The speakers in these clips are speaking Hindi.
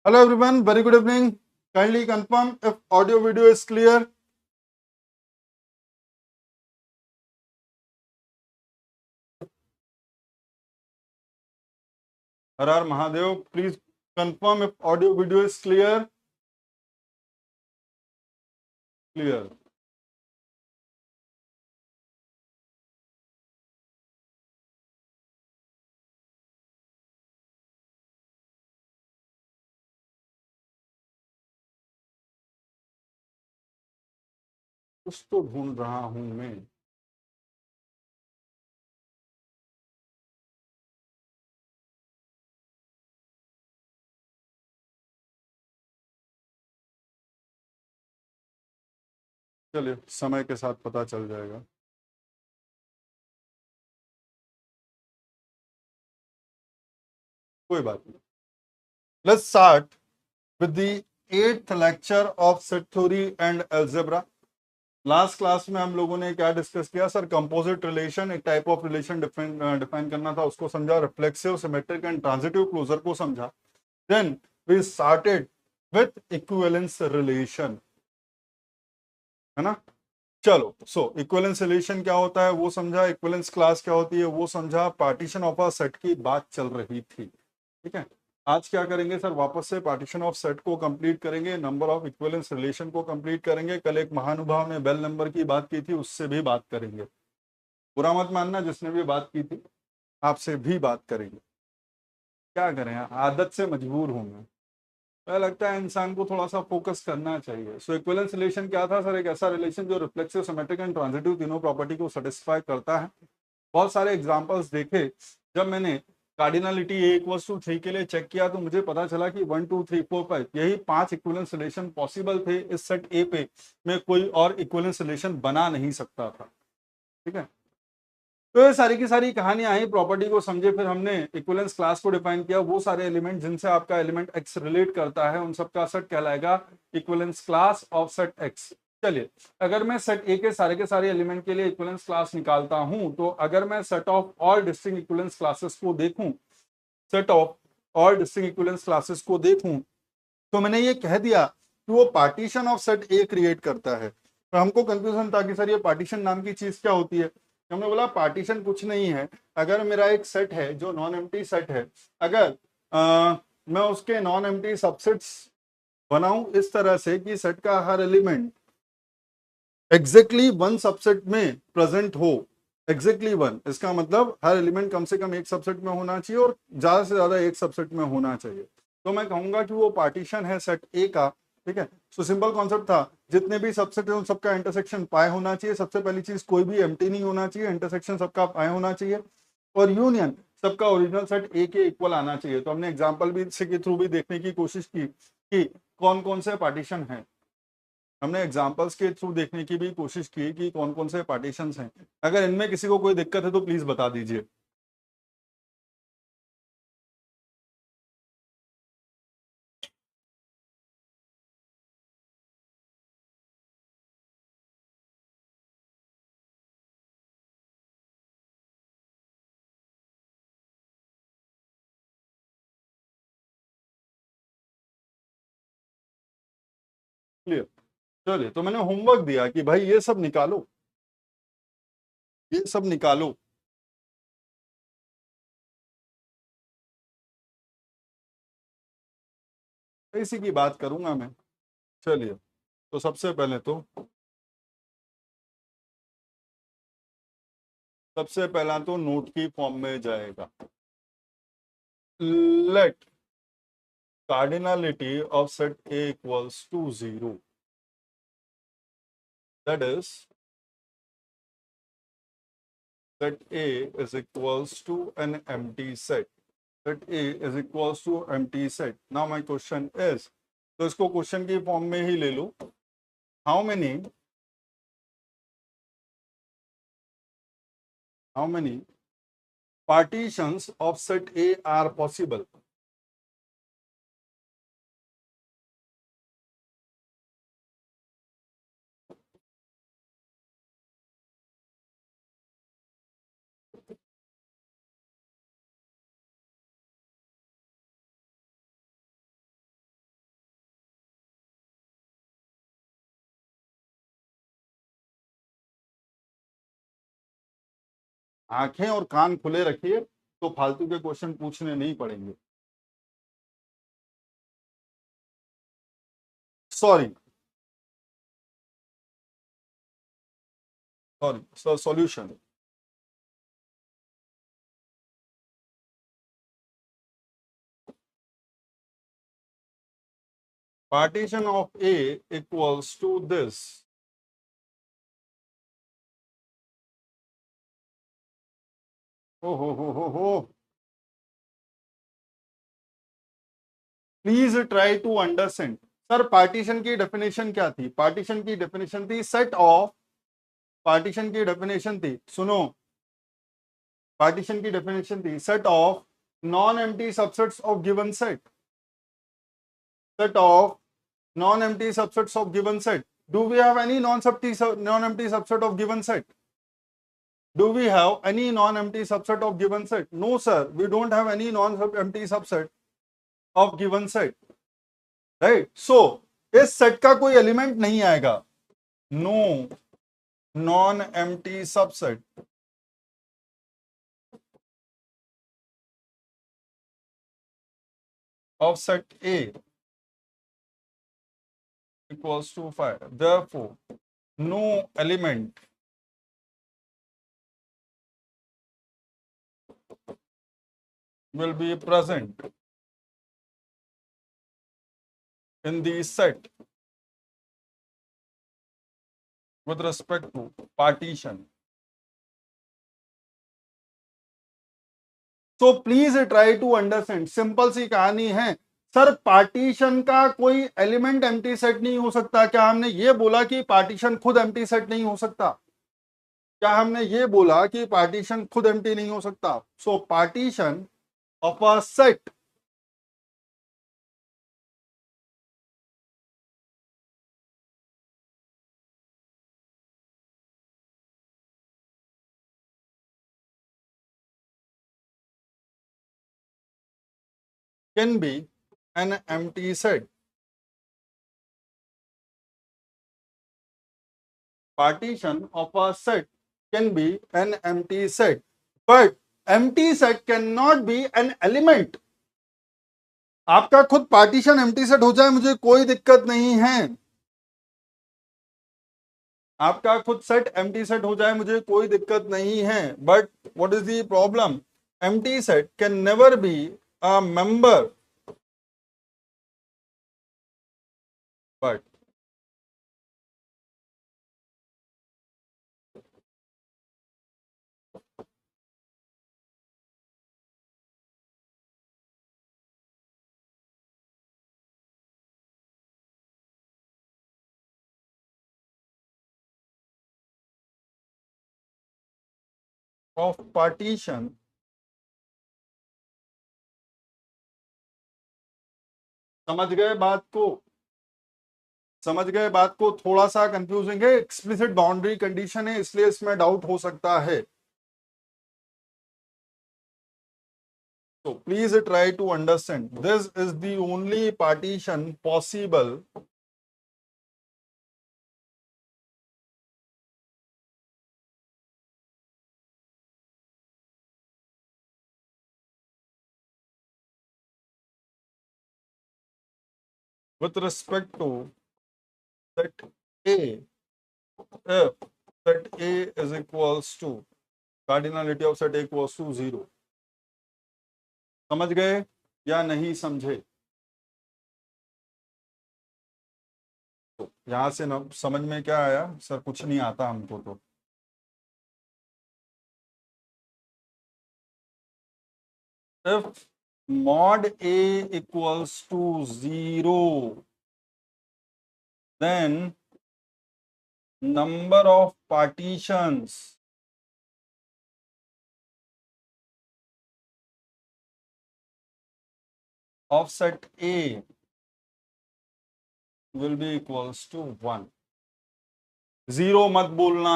Hello everyone, very good evening. Kindly confirm if audio video is clear. Har Har Mahadev, please confirm if audio video is clear. Clear. कुछ तो ढूंढ रहा हूं मैं. चलिए समय के साथ पता चल जाएगा. कोई बात नहीं. Let's start with the 8th lecture of set theory and algebra. Last class में हम लोगों ने क्या डिस्कस किया सर? कंपोजिट रिलेशन, एक टाइप ऑफ रिलेशन डिफाइन करना था, उसको समझा. Reflexive, symmetric and transitive closure को समझा. Then we started with equivalence relation, है ना. चलो, सो इक्विवेलेंस रिलेशन क्या होता है वो समझा, इक्विवेलेंस क्लास क्या होती है वो समझा, पार्टीशन ऑफ अ सेट की बात चल रही थी. ठीक है. आज क्या करेंगे सर? वापस से पार्टीशन ऑफ सेट को कंप्लीट करेंगे, नंबर ऑफ इक्विवेलेंस रिलेशन को कंप्लीट करेंगे. कल एक महानुभाव ने बेल नंबर की बात की थी, उससे भी बात करेंगे. बुरा मत मानना जिसने भी बात की थी, आपसे भी बात करेंगे. क्या करें, आदत से मजबूर हूं मैं. मुझे लगता है इंसान को थोड़ा सा फोकस करना चाहिए. सो इक्विवेलेंस रिलेशन क्या था सर? एक ऐसा रिलेशन जो रिफ्लेक्सिव, सिमेट्रिक एंड ट्रांजिटिव तीनों प्रॉपर्टी को सेटिस्फाई करता है. बहुत सारे एग्जांपल्स देखे. जब मैंने कार्डिनलिटी ए इक्वल्स टू 3 के लिए चेक किया तो मुझे पता चला कि 1 2 3 4 5 यही 5 इक्विवेलेंस रिलेशन पॉसिबल थे इस सेट ए पे. में कोई और इक्विवेलेंस रिलेशन बना नहीं सकता था. ठीक है. तो ये सारी की सारी कहानियां आई, प्रॉपर्टी को समझे, फिर हमने इक्विवेलेंस क्लास को डिफाइन किया. वो सारे एलिमेंट जिनसे आपका एलिमेंट एक्स रिलेट करता है उन सबका सेट कहलाएगा equivalence class of set x. चलिए, अगर मैं सेट ए के सारे एलिमेंट के लिए इक्विवेलेंस क्लास निकालता हूं, तो अगर मैं set of all distinct equivalence classes को देखूं, set of all distinct equivalence classes को देखूं, तो मैंने ये कह दिया कि वो partition of set A create करता है. तो हमको कंफ्यूजन था कि सर ये पार्टीशन नाम की चीज क्या होती है. हमने बोला पार्टीशन कुछ नहीं है. अगर मेरा एक सेट है जो नॉन एम्प्टी सेट है, अगर मैं उसके नॉन एम्प्टी सबसेट्स बनाऊं इस तरह से कि सेट का हर एलिमेंट एग्जैक्टली वन सबसेट में प्रेजेंट हो. एग्जैक्टली वन, इसका मतलब हर एलिमेंट कम से कम एक सबसेट में होना चाहिए और ज्यादा से ज्यादा एक सबसेट में होना चाहिए. तो मैं कहूंगा कि वो पार्टीशन है सेट ए का. ठीक है. सो सिंपल कॉन्सेप्ट था, जितने भी सबसेट है उन सबका इंटरसेक्शन पाए होना चाहिए. सबसे पहली चीज, कोई भी एम्प्टी नहीं होना चाहिए, इंटरसेक्शन सबका पाए होना चाहिए. और यूनियन सबका ओरिजिनल सेट ए के इक्वल आना चाहिए. तो हमने एग्जाम्पल भी से के थ्रू भी देखने की कोशिश की कि कौन कौन से पार्टीशन है. हमने एग्जाम्पल्स के थ्रू देखने की भी कोशिश की कि कौन कौन से पार्टीशंस हैं. अगर इनमें किसी को कोई दिक्कत है तो प्लीज बता दीजिए. क्लियर. चलिए, तो मैंने होमवर्क दिया कि भाई ये सब निकालो, ये सब निकालो. इसी की बात करूंगा मैं. चलिए, तो सबसे पहला तो नोट की फॉर्म में जाएगा. Let cardinality of set A equals to 0. That is, set A is equals to an empty set. Set A is equals to empty set. Now my question is, तो इसको क्वेश्चन की फॉर्म में ही ले लो. How many partitions of set A are possible? आंखें और कान खुले रखिए तो फालतू के क्वेश्चन पूछने नहीं पड़ेंगे। Sorry sorry solution. Partition of A equals to this. हो please try to understand. Sir partition की डेफिनेशन क्या थी? पार्टीशन की डेफिनेशन थी सेट ऑफ, पार्टीशन की डेफिनेशन थी, सुनो, पार्टीशन की डेफिनेशन थी set of non empty subsets of given set, set of non empty subsets of given set. Do we have any non empty subset of given set? Do we have any non-empty subset of given set? No, sir. We don't have any non-empty subset of given set. Right? So, इस सेट का कोई एलिमेंट नहीं आएगा. No non-empty subset of set A equals to 5. Therefore, no element will be present in the set with respect to partition. So please try to understand. Simple सी कहानी है सर, पार्टीशन का कोई एलिमेंट एम्प्टी सेट नहीं हो सकता। क्या हमने ये बोला कि पार्टीशन खुद एम्प्टी सेट नहीं हो सकता? क्या हमने ये बोला कि पार्टीशन खुद एम्प्टी नहीं हो सकता? So partition of a set can be an empty set. Partition of a set can be an empty set, but empty set cannot be an element. आपका खुद पार्टीशन एम्प्टी सेट हो जाए मुझे कोई दिक्कत नहीं है, आपका खुद सेट एम्प्टी सेट हो जाए मुझे कोई दिक्कत नहीं है, but what is the problem? Empty set can never be a member, but of partition. समझ गए बात को? समझ गए बात को? थोड़ा सा कंफ्यूजिंग है, एक्सप्लिसिट बाउंड्री कंडीशन है इसलिए इसमें डाउट हो सकता है। So please try to understand. This is the only partition possible with respect to set A if set A is equals to cardinality of set A equals to 0. समझ गए या नहीं समझे? तो यहां से ना समझ में क्या आया? सर कुछ नहीं आता हमको तो। If mod A equals to 0, then number of partitions of set A will be equals to 1. 0 मत बोलना।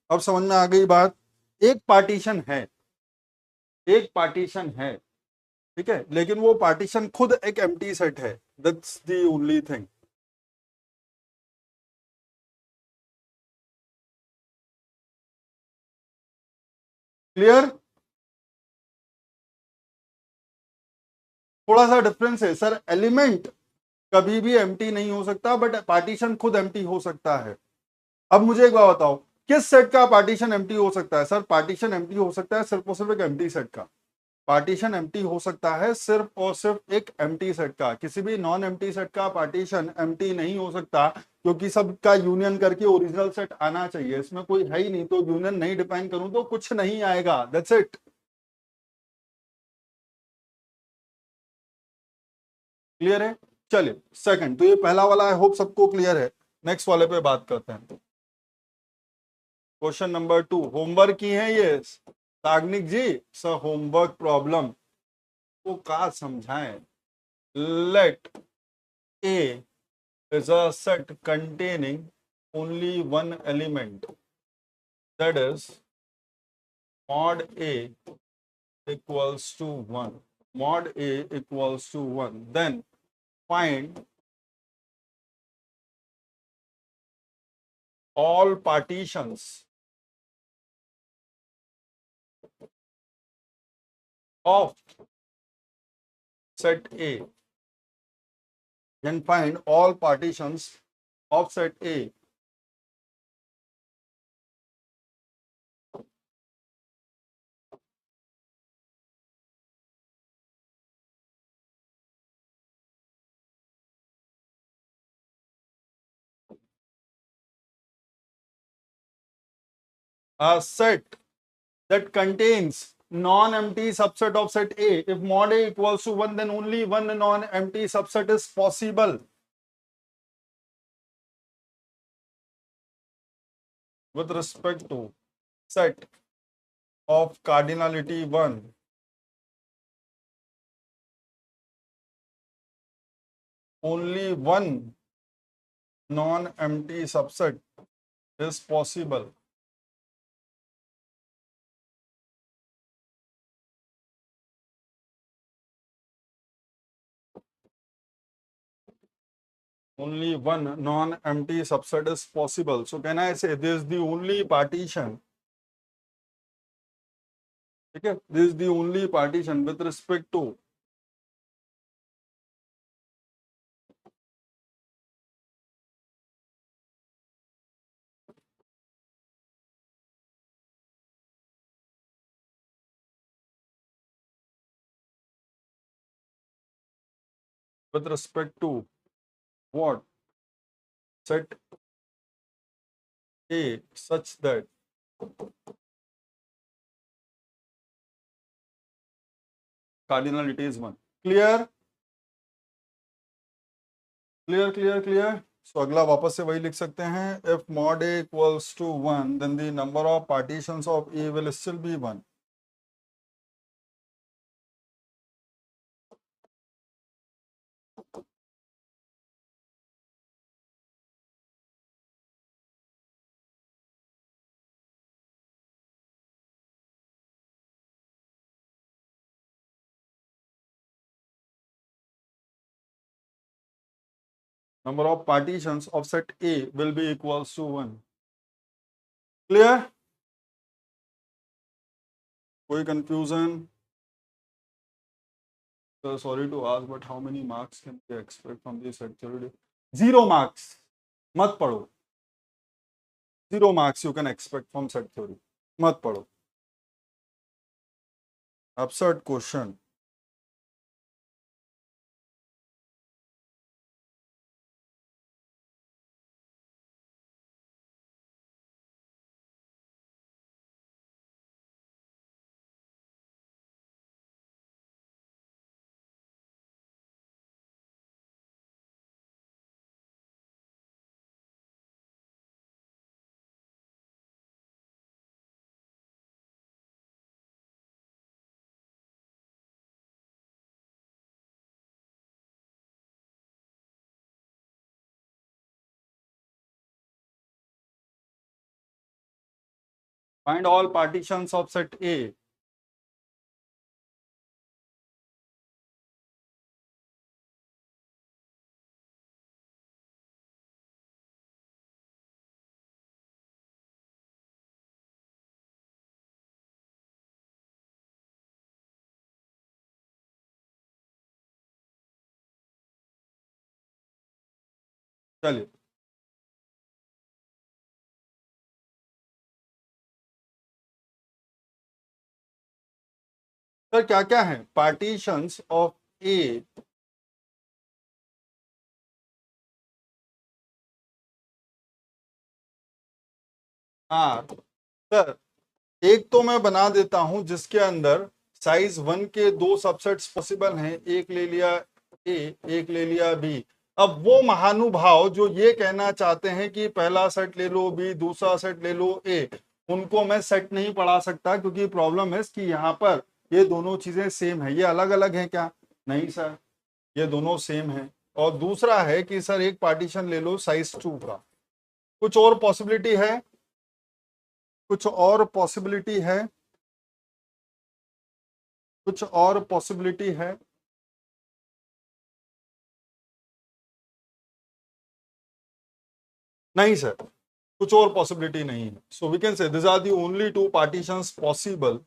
अब समझ में आ गई बात? एक पार्टीशन है, एक पार्टीशन है, ठीक है, लेकिन वो पार्टीशन खुद एक एम्प्टी सेट है। That's the only thing. Clear? थोड़ा सा डिफरेंस है सर, एलिमेंट कभी भी एम्प्टी नहीं हो सकता, बट पार्टीशन खुद एम्प्टी हो सकता है। अब मुझे एक बात बताओ, किस सेट का पार्टीशन एम्प्टी हो सकता है? सर पार्टीशन एम्प्टी हो सकता है सिर्फ और सिर्फ एक एम्प्टी सेट का। पार्टीशन एम्प्टी हो सकता है सिर्फ और सिर्फ एक एम्प्टी सेट का, किसी भी नॉन एम्प्टी सेट का पार्टीशन एम्प्टी नहीं हो सकता, क्योंकि सबका यूनियन करके ओरिजिनल सेट आना चाहिए। इसमें कोई है ही नहीं, तो यूनियन नहीं डिफाइन करूं तो कुछ नहीं आएगा। That's it. क्लियर है? चलिए सेकंड, तो ये पहला वाला आई होप सबको क्लियर है। नेक्स्ट वाले पे बात करते हैं। क्वेश्चन नंबर 2, होमवर्क की है ये Sagnik ji. Sir homework problem को का समझाएं। Let A is a set containing only one element, that is mod a equals to 1. Mod a equals to 1, then find all partitions of set A. Then find all partitions of set A. A set that contains non-empty subset of set A. If mod A equals to 1, then only one non-empty subset is possible. With respect to set of cardinality 1, only one non-empty subset is possible. Only one non-empty subset is possible. So can I say this is the only partition? Okay, this is the only partition with respect to what? Set A such that cardinality is 1. Clear? Clear, clear, clear. So अगला वापस से वही लिख सकते हैं. If mod A equals to 1, then the number of partitions of A will still be 1. Number of partitions of set A will be equals to 1. Clear? कोई confusion? So sorry to ask, but how many marks can we expect from this set theory? 0 marks. मत पढ़ो. 0 marks you can expect from set theory. मत पढ़ो. Absurd question. Find all partitions of set A. चलिए सर क्या क्या है partitions of A R. Sir एक तो मैं बना देता हूं जिसके अंदर साइज 1 के दो सबसेट्स पॉसिबल हैं, एक ले लिया ए, एक ले लिया बी। अब वो महानुभाव जो ये कहना चाहते हैं कि पहला सेट ले लो बी, दूसरा सेट ले लो ए, उनको मैं सेट नहीं पढ़ा सकता क्योंकि प्रॉब्लम है कि यहाँ पर ये दोनों चीजें सेम है। ये अलग अलग हैं क्या? नहीं सर, ये दोनों सेम है। और दूसरा है कि सर एक पार्टीशन ले लो साइज 2 का। कुछ और पॉसिबिलिटी है? कुछ और पॉसिबिलिटी है? कुछ और पॉसिबिलिटी है? नहीं सर, कुछ और पॉसिबिलिटी नहीं है। So we can say this are the only two partitions possible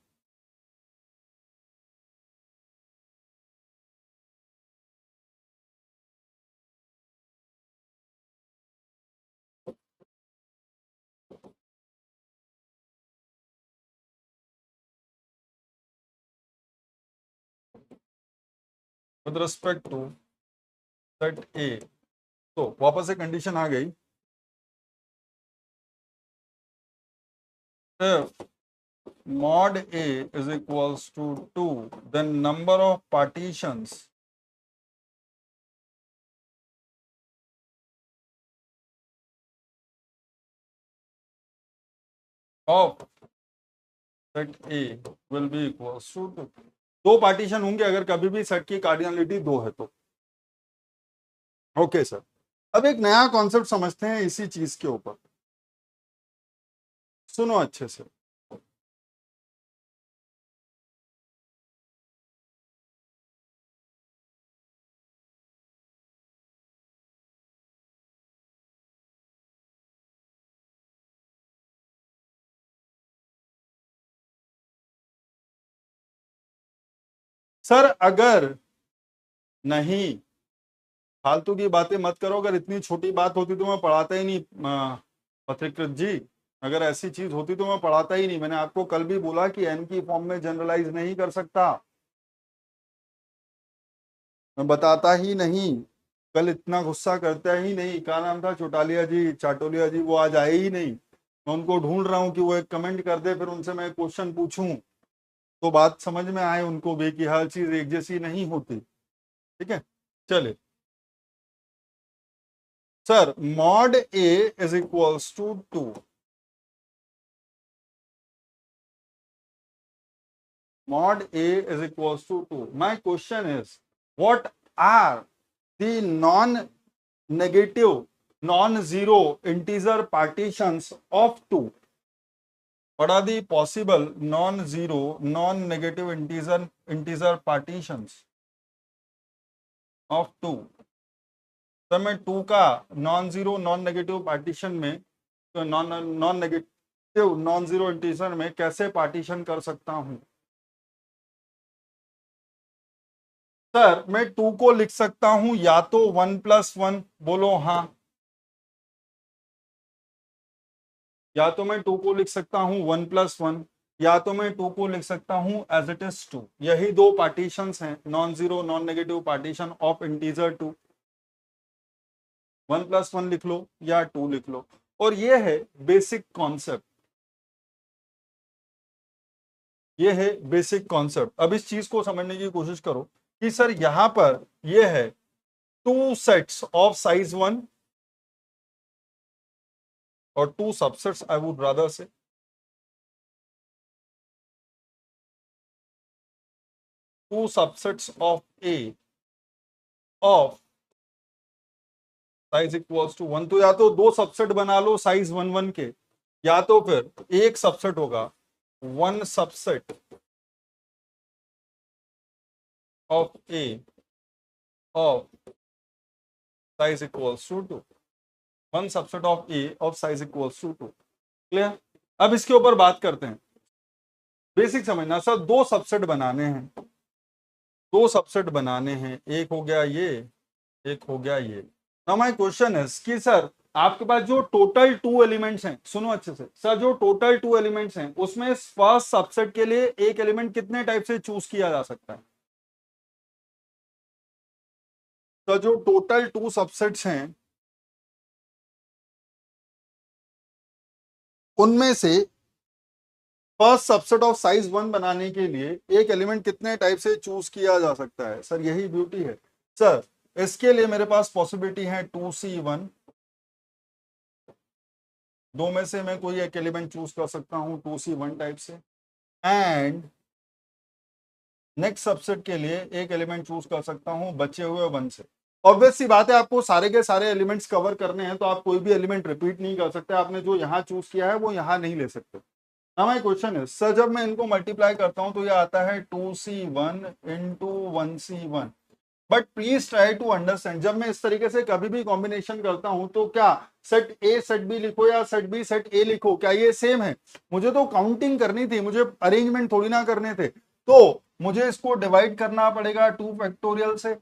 with respect to set A. तो वापस से कंडीशन आ गई, if mod a is equals to 2 then number of partitions of set a will be equals to 2। दो पार्टीशन होंगे अगर कभी भी सेट की कार्डिनलिटी 2 है तो। ओके सर, अब एक नया कॉन्सेप्ट समझते हैं इसी चीज के ऊपर, सुनो अच्छे से। सर अगर नहीं, फालतू की बातें मत करो, अगर इतनी छोटी बात होती तो मैं पढ़ाता ही नहीं पथिकृत जी। अगर ऐसी चीज होती तो मैं पढ़ाता ही नहीं। मैंने आपको कल भी बोला कि एन की फॉर्म में जनरलाइज नहीं कर सकता, मैं बताता ही नहीं। कल इतना गुस्सा करता ही नहीं, क्या नाम था, चौटालिया जी, चाटोलिया जी, वो आज आए ही नहीं। मैं उनको ढूंढ रहा हूँ कि वो एक कमेंट कर दे, फिर उनसे मैं क्वेश्चन पूछूं तो बात समझ में आए उनको भी कि हर चीज एक जैसी नहीं होती। ठीक है, चलिए sir, mod A is equals to 2। mod a is equals to 2। My question is, what are the non-negative, non-zero integer partitions of 2? What are the possible non-zero, non-negative integer partitions of 2? तो मैं 2 का non zero non negative partition में, तो non negative non zero integer में कैसे पार्टीशन कर सकता हूं? सर मैं 2 को लिख सकता हूं या तो 1+1, बोलो हाँ, या तो मैं 2 को लिख सकता हूं 1+1, या तो मैं 2 को लिख सकता हूं एज इट इज 2। यही दो पार्टीशंस हैं, non zero non negative partition of integer 2। 1+1 लिख लो या 2 लिख लो, और ये है बेसिक कॉन्सेप्ट, ये है बेसिक कॉन्सेप्ट। अब इस चीज को समझने की कोशिश करो कि सर यहां पर ये है 2 सेट्स ऑफ साइज 1 और 2 subsets, I would rather say 2 subsets of A of size equals to 1। तो या तो दो सबसेट बना लो साइज 1 1 के, या तो फिर एक सबसेट होगा 1 subset of A of size equals to 2। 1 subset of A of size equals to 2। Clear? अब इसके ऊपर बात करते हैं। बेसिक समझना सर, दो सबसेट बनाने हैं, दो सबसेट बनाने हैं, एक हो गया ये, एक हो गया ये। नाउ माय क्वेश्चन इज कि सर आपके पास जो टोटल टू एलिमेंट्स हैं, सुनो अच्छे से सर, जो टोटल टू एलिमेंट्स हैं उसमें फर्स्ट सबसेट के लिए एक एलिमेंट कितने टाइप से चूज किया जा सकता है? तो जो टोटल टू सबसेट्स हैं उनमें से first subset of size one बनाने के लिए एक एलिमेंट कितने टाइप से चूज किया जा सकता है? सर यही ब्यूटी है सर। इसके लिए मेरे पास पॉसिबिलिटी है 2C1, दो में से मैं कोई एक एलिमेंट चूज कर सकता हूं 2C1 टाइप से, एंड नेक्स्ट सबसेट के लिए एक एलिमेंट चूज कर सकता हूं बचे हुए वन से। ऑब्वियस सी बात है, आपको सारे के सारे एलिमेंट्स कवर करने हैं तो आप कोई भी एलिमेंट रिपीट नहीं कर सकते। आपने जो यहां चूज किया है वो यहां नहीं ले सकते। नाउ माय क्वेश्चन है सर, जब मैं इनको मल्टीप्लाई करता हूं तो ये आता है 2C1 into 1C1। But please try to understand, जब मैं इस तरीके से कभी भी कॉम्बिनेशन करता हूं तो क्या सेट ए सेट बी लिखो या सेट बी सेट ए लिखो, क्या ये सेम है? मुझे तो काउंटिंग करनी थी, मुझे अरेंजमेंट थोड़ी ना करने थे। तो मुझे इसको डिवाइड करना पड़ेगा 2 फैक्टोरियल से,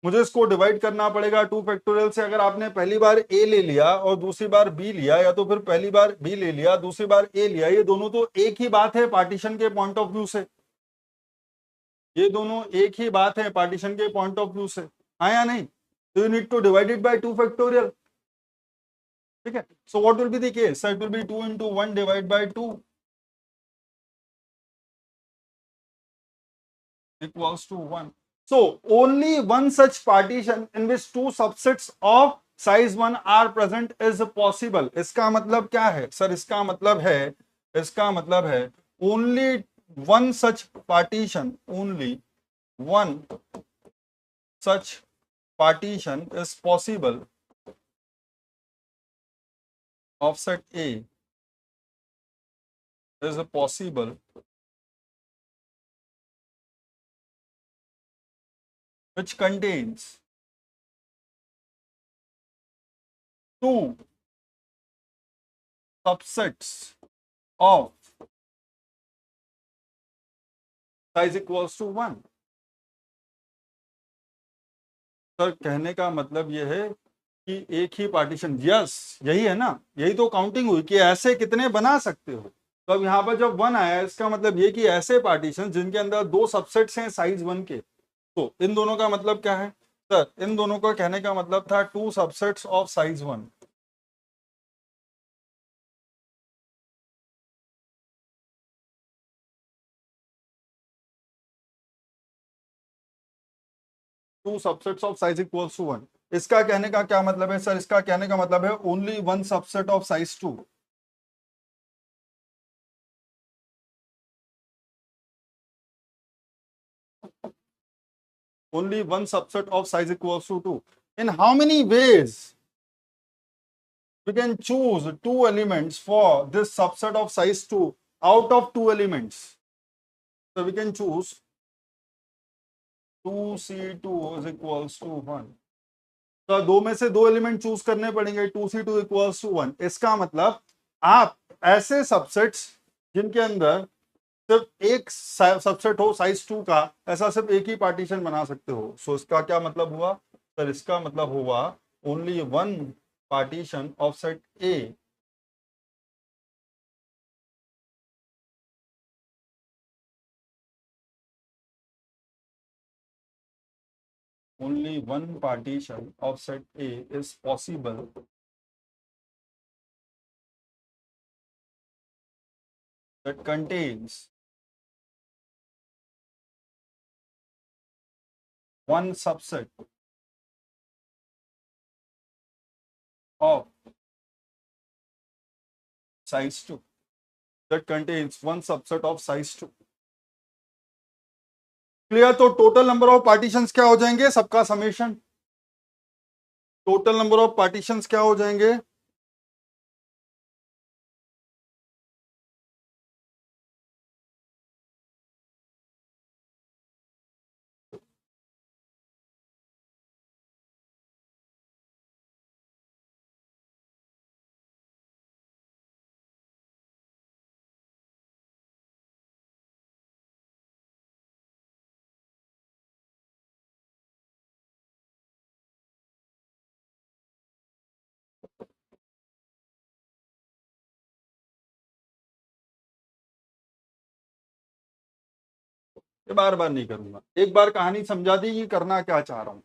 मुझे इसको डिवाइड करना पड़ेगा 2 फैक्टोरियल से। अगर आपने पहली बार ए ले लिया और दूसरी बार बी लिया, या तो फिर पहली बार बी ले लिया दूसरी बार ए लिया, ये दोनों तो एक ही बात है पार्टीशन के पॉइंट ऑफ व्यू से, ये दोनों एक ही बात है पार्टीशन के पॉइंट ऑफ व्यू से, हाँ या नहीं? तो you need to divide it by 2 factorial. ठीक है, so what will be the case? It will be 2 into 1 divide by 2 equals to 1. So only one such partition in which two subsets of size 1 are present is possible. इसका मतलब क्या है सर? इसका मतलब है only one such partition, only one such partition is possible of set A is possible which contains two subsets of size equals to 1. Sir कहने का मतलब यह है कि एक ही पार्टीशन, यस यही है ना, यही तो काउंटिंग हुई कि ऐसे कितने बना सकते हो। तो अब यहाँ पर जब वन आया इसका मतलब ये कि ऐसे पार्टीशन जिनके अंदर दो सबसेट्स हैं साइज वन के, तो इन दोनों का मतलब क्या है सर? इन दोनों का कहने का मतलब था two subsets of size one. Two subsets of size equals to one, इसका कहने का क्या मतलब है सर? इसका कहने का मतलब है only one subset of size two. Only one subset of size equals to 2. In how many ways we can choose two elements for this subset of size 2 out of two elements? So we can choose 2C2 is equals to 1. तो दो में से दो एलिमेंट चूज करने पड़ेंगे, 2C2 इक्वल्स टू 1। इसका मतलब आप ऐसे सबसेट्स जिनके अंदर सिर्फ एक सबसेट हो साइज 2 का, ऐसा सिर्फ एक ही पार्टीशन बना सकते हो। सो इसका क्या मतलब हुआ सर? इसका मतलब हुआ only one partition of set A only one partition of set A is possible that contains one subset of size 2, that contains one subset of size 2। Clear? तो टोटल नंबर ऑफ पार्टीशंस क्या हो जाएंगे? सबका summation, total number of partitions क्या हो जाएंगे? ये बार बार नहीं करूंगा। एक बार कहानी समझा दी कि करना क्या चाह रहा हूं,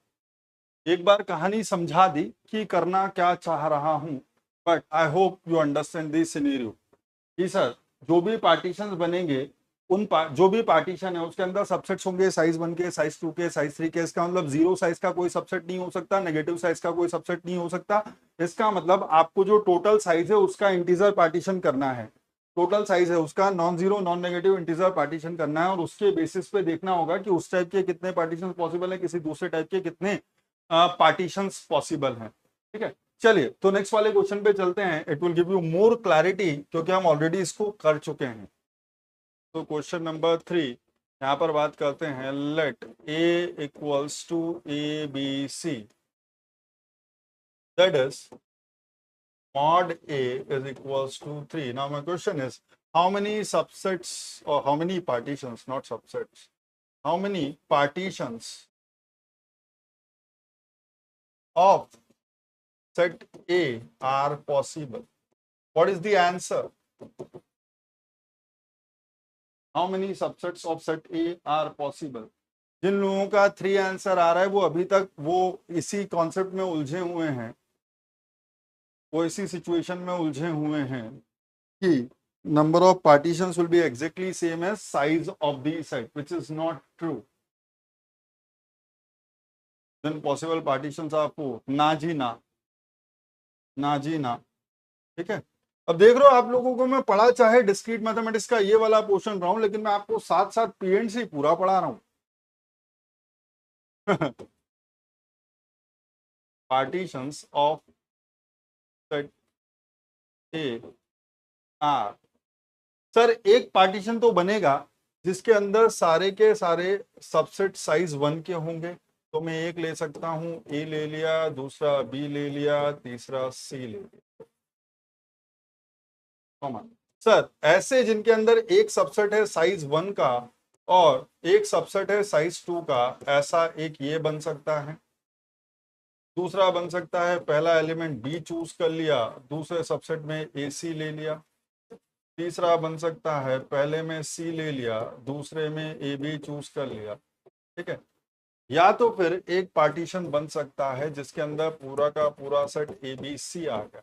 एक बार कहानी समझा दी कि करना क्या चाह रहा हूं, but I hope you understand this scenario कि सर जो भी पार्टीशंस बनेंगे जो भी पार्टीशन है उसके अंदर सबसेट्स होंगे साइज 1 के, साइज 2 के, साइज 3 के। इसका मतलब जीरो साइज का कोई सबसेट नहीं हो सकता, नेगेटिव साइज का कोई सबसेट नहीं हो सकता। इसका मतलब आपको जो टोटल साइज है उसका इंटीजर पार्टीशन करना है, टोटल साइज है उसका non zero non negative integer partition करना है, और उसके बेसिस पे देखना होगा कि उस टाइप के कितने पार्टीशन पॉसिबल है, किसी दूसरे टाइप के कितने पार्टीशंस पॉसिबल हैं। ठीक है, चलिए तो नेक्स्ट वाले क्वेश्चन पे चलते हैं। It will give you more clarity क्योंकि हम ऑलरेडी इसको कर चुके हैं। तो क्वेश्चन नंबर 3 यहां पर बात करते हैं, let A equals to A B C, that is mod a is equals to 3. Now my question is, how many subsets or how many partitions, not subsets, how many partitions of set A are possible? What is the answer? How many subsets of set A are possible? जिन लोगों का 3 आंसर आ रहा है वो अभी तक वो इसी कॉन्सेप्ट में उलझे हुए हैं, वो इसी सिचुएशन में उलझे हुए हैं कि number of partitions will be exactly same as size of the set, which is not true. Then possible partitions are 4. ना जी ना, ना जी ना। ठीक है, अब देख रहे हो आप लोगों को मैं पढ़ा चाहे डिस्क्रीट मैथमेटिक्स का ये वाला पोर्शन रहा हूं, लेकिन मैं आपको साथ साथ पीएनड से पूरा पढ़ा रहा हूं। Partitions of set A are, sir एक पार्टीशन तो बनेगा जिसके अंदर सारे के सारे सबसेट साइज 1 के होंगे, तो मैं एक ले सकता हूं, ए ले लिया, दूसरा बी ले लिया, तीसरा सी ले लिया। सर ऐसे जिनके अंदर एक सबसेट है साइज 1 का और एक सबसेट है साइज 2 का, ऐसा एक ये बन सकता है। दूसरा बन सकता है पहला एलिमेंट बी चूज कर लिया, दूसरे सबसेट में ए सी ले लिया। तीसरा बन सकता है पहले में सी ले लिया, दूसरे में ए बी चूज कर लिया। ठीक है, या तो फिर एक पार्टीशन बन सकता है जिसके अंदर पूरा का पूरा सेट ए बी सी आ गया,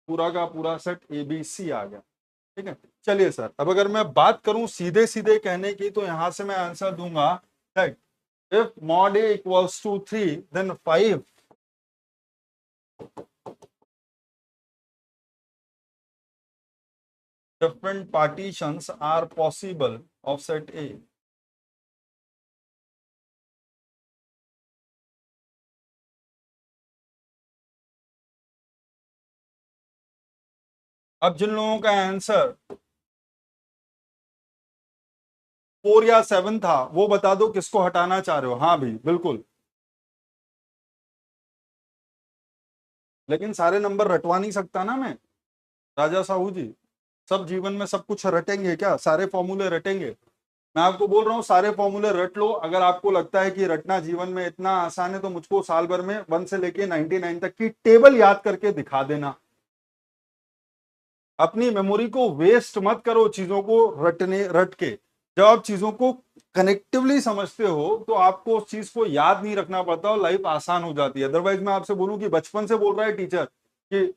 पूरा का पूरा सेट ए बी सी आ गया। ठीक है, चलिए सर अब अगर मैं बात करूं सीधे सीधे कहने की, तो यहां से मैं आंसर दूंगा that if mod a equals to 3 then 5 different partitions are possible of set A. अब जिन लोगों का आंसर 4 या 7 था वो बता दो किसको हटाना चाह रहे हो। हाँ भाई बिल्कुल, लेकिन सारे नंबर रटवा नहीं सकता ना मैं, राजा साहू जी। सब जीवन में सब कुछ रटेंगे क्या? सारे फॉर्मूले रटेंगे? मैं आपको बोल रहा हूँ सारे फॉर्मूले रट लो। अगर आपको लगता है कि रटना जीवन में इतना आसान है तो मुझको साल भर में 1 से लेके 99 तक की टेबल याद करके दिखा देना। अपनी मेमोरी को वेस्ट मत करो चीजों को रट के। जब आप चीजों को कनेक्टिवली समझते हो तो आपको उस चीज को याद नहीं रखना पड़ता और लाइफ आसान हो जाती है। अदरवाइज मैं आपसे बोलूं कि बचपन से बोल रहा है टीचर कि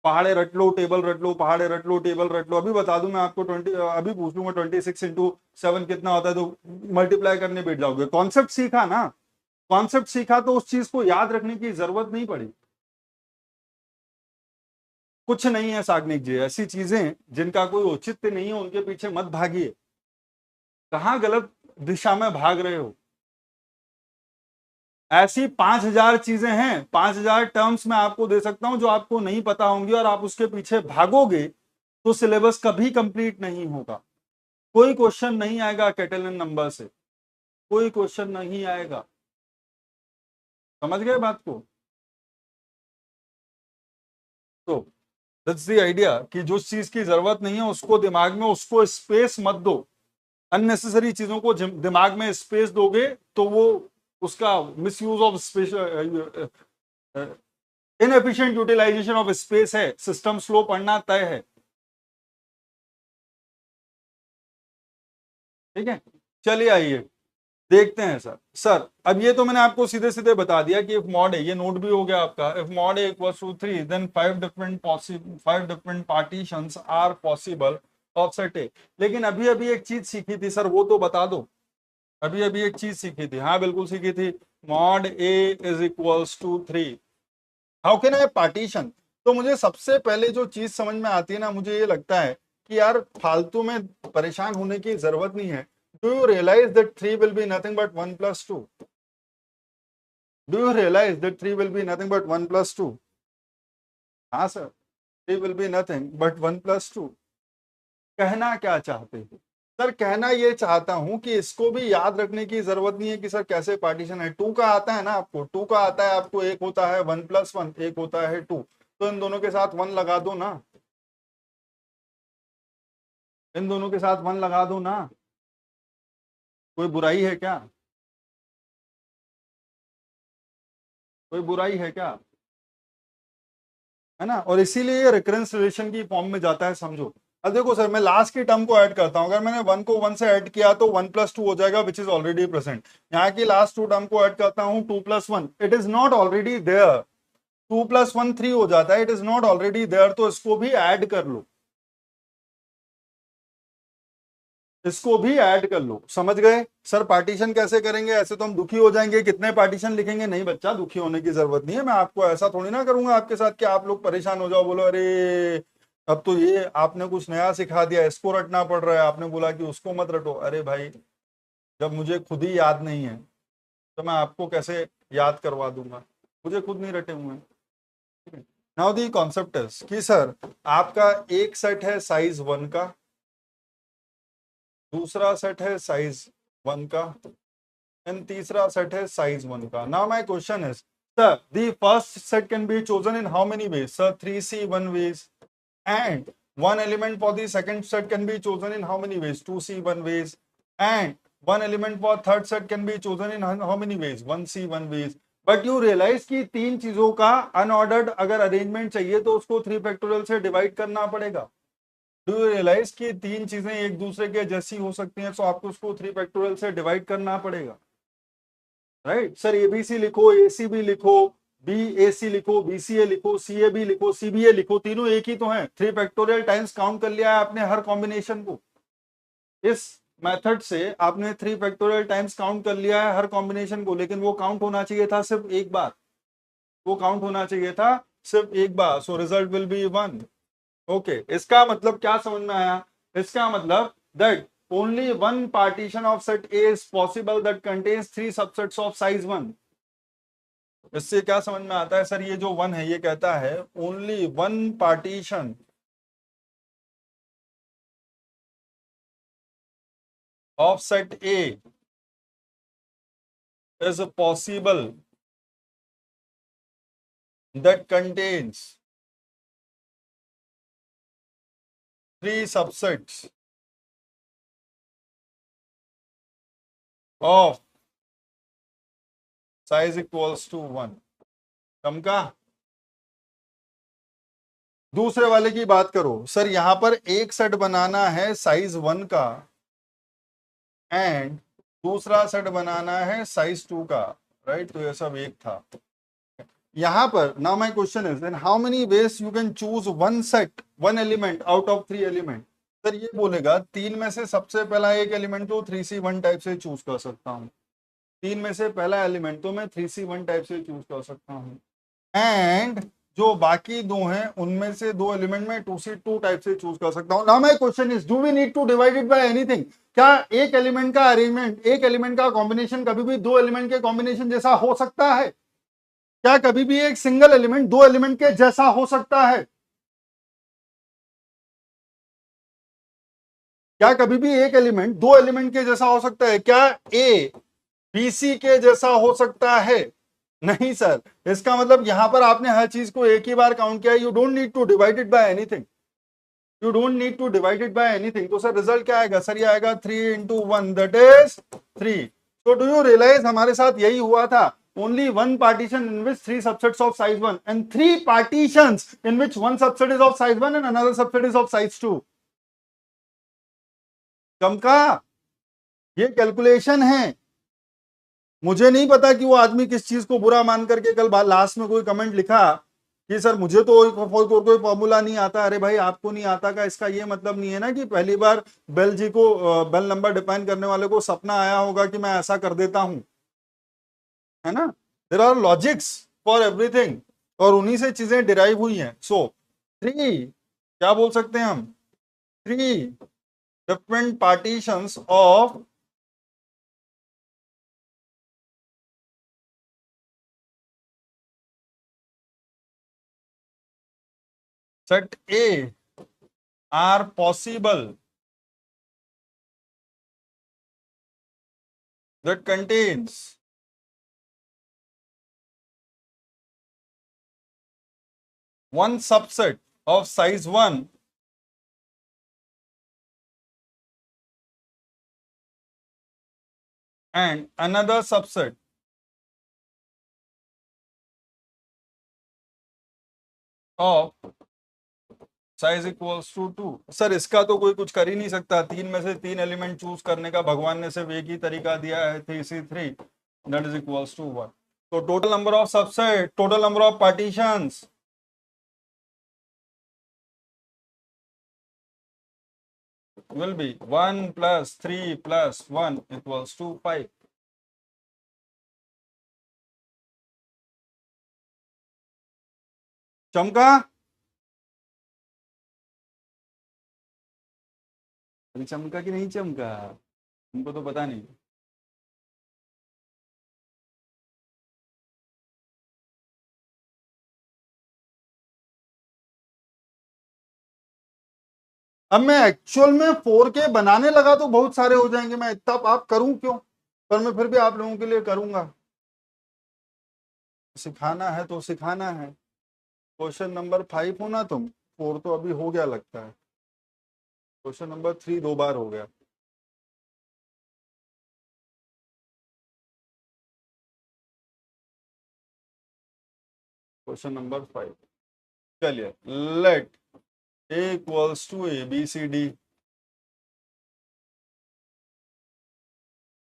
पहाड़े रट लो, टेबल रट लो, पहाड़े रट लो, टेबल रट लो, अभी बता दूं मैं आपको 20, अभी पूछ लूंगा 26 इंटू 7 कितना होता है, तो मल्टीप्लाई करने बैठ जाओगे। कॉन्सेप्ट सीखा ना, कॉन्सेप्ट सीखा तो उस चीज को याद रखने की जरूरत नहीं पड़ी। कुछ नहीं है साग्निक जी, ऐसी चीजें जिनका कोई औचित्य नहीं है उनके पीछे मत भागिए। कहां गलत दिशा में भाग रहे हो? ऐसी 5000 चीजें हैं, 5000 टर्म्स मैं आपको दे सकता हूं जो आपको नहीं पता होंगी, और आप उसके पीछे भागोगे तो सिलेबस कभी कंप्लीट नहीं होगा। कोई क्वेश्चन नहीं आएगा कैटेलन नंबर से, कोई क्वेश्चन नहीं आएगा। समझ गए बात को? तो दैट्स द आइडिया कि जो चीज की जरूरत नहीं है उसको दिमाग में, उसको स्पेस मत दो। अननेसेसरी चीजों को दिमाग में स्पेस दोगे तो वो उसका misuse of space, inefficient utilization of space है। सिस्टम स्लो पढ़ना तय है। ठीक है, चलिए आइए देखते हैं सर अब ये तो मैंने आपको सीधे सीधे बता दिया कि इफ मॉड है, ये नोट भी हो गया आपका, इफ मॉड है equals to 3 then 5 different partitions are possible of set A. लेकिन अभी अभी एक चीज सीखी थी सर, वो तो बता दो। अभी अभी एक चीज सीखी थी, हाँ बिल्कुल सीखी थी, mod A is equals to 3, how can I partition. तो मुझे सबसे पहले जो चीज समझ में आती है ना, मुझे ये लगता है कि यार फालतू में परेशान होने की जरूरत नहीं है। Do you realise that 3 will be nothing but 1 plus 2? Do you realise that 3 will be nothing but 1 plus 2? हाँ sir, 3 will be nothing but 1 plus 2। कहना क्या चाहते हैं सर? कहना ये चाहता हूं कि इसको भी याद रखने की जरूरत नहीं है कि सर कैसे पार्टीशन है। 2 का आता है ना आपको, 2 का आता है आपको, एक होता है 1 प्लस 1, एक होता है 2, तो इन दोनों के साथ 1 लगा दो ना, इन दोनों के साथ 1 लगा दो ना, कोई बुराई है क्या? कोई बुराई है क्या? है ना, और इसीलिए ये रिकरेंस रिलेशन की फॉर्म में जाता है, समझो। अब देखो सर, मैं लास्ट की टर्म को ऐड करता हूं, अगर मैंने 1 को 1 से ऐड किया तो 1 प्लस 2 हो जाएगा विच इज ऑलरेडी प्रेजेंट। यहाँ की लास्ट 2 टर्म को ऐड करता हूं, 2 plus 1, it is not already there. 2 plus 1 3 हो जाता है, it is not already there, तो इसको भी ऐड कर लो, इसको भी ऐड कर लो। समझ गए सर? पार्टीशन कैसे करेंगे? ऐसे तो हम दुखी हो जाएंगे, कितने पार्टीशन लिखेंगे? नहीं बच्चा, दुखी होने की जरूरत नहीं है। मैं आपको ऐसा थोड़ी ना करूंगा आपके साथ कि आप लोग परेशान हो जाओ, बोलो अरे अब तो ये आपने कुछ नया सिखा दिया, इसको रटना पड़ रहा है, आपने बोला कि उसको मत रटो। अरे भाई, जब मुझे खुद ही याद नहीं है तो मैं आपको कैसे याद करवा दूंगा? मुझे खुद नहीं रटे हुए हैं। नाउ दी कॉन्सेप्ट इज कि सर आपका एक सेट है साइज 1 का, दूसरा सेट है साइज 1 का, एंड तीसरा सेट है साइज 1 का। Now my question is sir the first set can be chosen in how many ways? Sir 3C 1 ways, and one element for the second set can be chosen in how many ways? 2C 1 ways, and one element for third set can be chosen in how many ways? 1C 1 ways। But you realise कि तीन चीजों का अनऑर्डर्ड अगर अरेंजमेंट चाहिए तो उसको 3 फैक्टोरियल से डिवाइड करना पड़ेगा। डू यू रियलाइज कि तीन चीजें एक दूसरे के जैसी हो सकती हैं, तो आपको उसको 3 फैक्टोरियल से डिवाइड करना पड़ेगा, राइट? सर एबीसी लिखो, एसीबी लिखो, बी ए सी लिखो, बीसीए लिखो, सीए बी लिखो, सीबीए लिखो, तीनों एक ही तो हैं। 3 फैक्टोरियल टाइम्स काउंट कर लिया है आपने हर कॉम्बिनेशन को। इस मेथड से आपने 3 फैक्टोरियल टाइम्स काउंट कर लिया है हर कॉम्बिनेशन को, लेकिन वो काउंट होना चाहिए था सिर्फ एक बार, वो काउंट होना चाहिए था सिर्फ एक बार। So result will be 1। Okay, इसका मतलब क्या समझ में आया? इसका मतलब that only one partition of set A is possible that contains 3 subsets of size 1। इससे क्या समझ में आता है सर? ये जो 1 है ये कहता है only one partition of set A is possible that contains 3 subsets of size equals to 1। कम का दूसरे वाले की बात करो सर, यहां पर एक सेट बनाना है साइज 1 का एंड दूसरा सेट बनाना है साइज 2 का, राइट? तो ये सब एक था। यहां पर now my question is in how many ways you can choose one set, one element out of 3 element? Sir ये बोलेगा 3 में से सबसे पहला एक एलिमेंट तो 3C 1 टाइप से चूज कर सकता हूं, 3 में से पहला एलिमेंट तो मैं 3C 1 टाइप से चूज कर सकता हूं, एंड जो बाकी दो हैं उनमें से दो एलिमेंट में 2C 2 टाइप से चूज कर सकता हूं। Now my question is do we need to divide it by anything? क्या एक एलिमेंट का अरेंजमेंट, एक एलिमेंट का कॉम्बिनेशन कभी भी दो एलिमेंट के कॉम्बिनेशन जैसा हो सकता है? क्या कभी भी एक सिंगल एलिमेंट दो एलिमेंट के जैसा हो सकता है? क्या कभी भी एक एलिमेंट दो एलिमेंट के जैसा हो सकता है? क्या ए बीसी के जैसा हो सकता है? नहीं सर। इसका मतलब यहां पर आपने हर चीज को एक ही बार काउंट किया, you don't need to divide it by anything, you don't need to divide it by anything. तो सर रिजल्ट क्या आएगा? सर ये आएगा 3 into 1 दैट इज 3। तो डू यू रियलाइज हमारे साथ यही हुआ था? only one partition in which 3 subsets of size 1 and 3 partitions in which one subset is of size 1 and another subset is of size 2। कम का ये कैलकुलेशन है। मुझे नहीं पता कि वो आदमी किस चीज को बुरा मान करके कल लास्ट में कोई कमेंट लिखा कि सर मुझे तो कोई फॉर्मूला नहीं आता। अरे भाई आपको नहीं आता का इसका ये मतलब नहीं है ना कि पहली बार बेल जी को बेल नंबर डिफाइन करने वाले को सपना आया होगा कि मैं ऐसा कर देता हूं, है ना। There are logics for everything, और उन्हीं से चीजें डिराइव हुई हैं। सो थ्री, क्या बोल सकते हैं हम, three different partitions of set A are possible that contains one subset of size 1 and another subset of size equals to 2। Sir इसका तो कोई कुछ कर ही नहीं सकता, तीन में से तीन एलिमेंट चूज करने का भगवान ने सिर्फ एक ही तरीका दिया है, 3C3 that is equals to 1। तो total number of subset, total number of partitions will be 1 plus 3 plus 1 equals to 5। चमका, अभी चमका कि नहीं चमका, तुमको तो पता नहीं। अब मैं एक्चुअल में 4K बनाने लगा तो बहुत सारे हो जाएंगे, मैं इतना आप करूं क्यों, पर मैं फिर भी आप लोगों के लिए करूंगा। सिखाना है तो सिखाना है। क्वेश्चन नंबर 5 हो ना तुम, 4 तो अभी हो गया लगता है, क्वेश्चन नंबर 3 दो बार हो गया। क्वेश्चन नंबर 5, चलिए, late A equals to ABCD,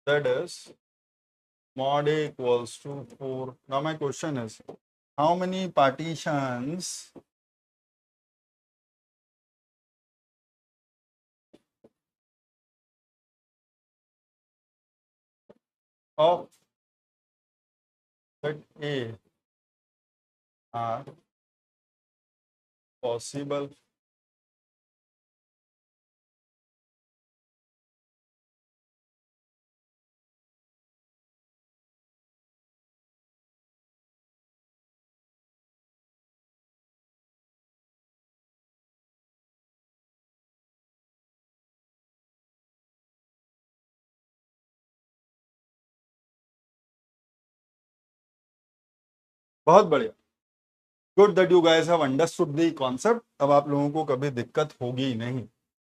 that is mod A equals to 4। now my question is, how many partitions of set A are possible? बहुत बढ़िया, good that you guys have understood the concept. अब आप लोगों को कभी दिक्कत होगी ही नहीं,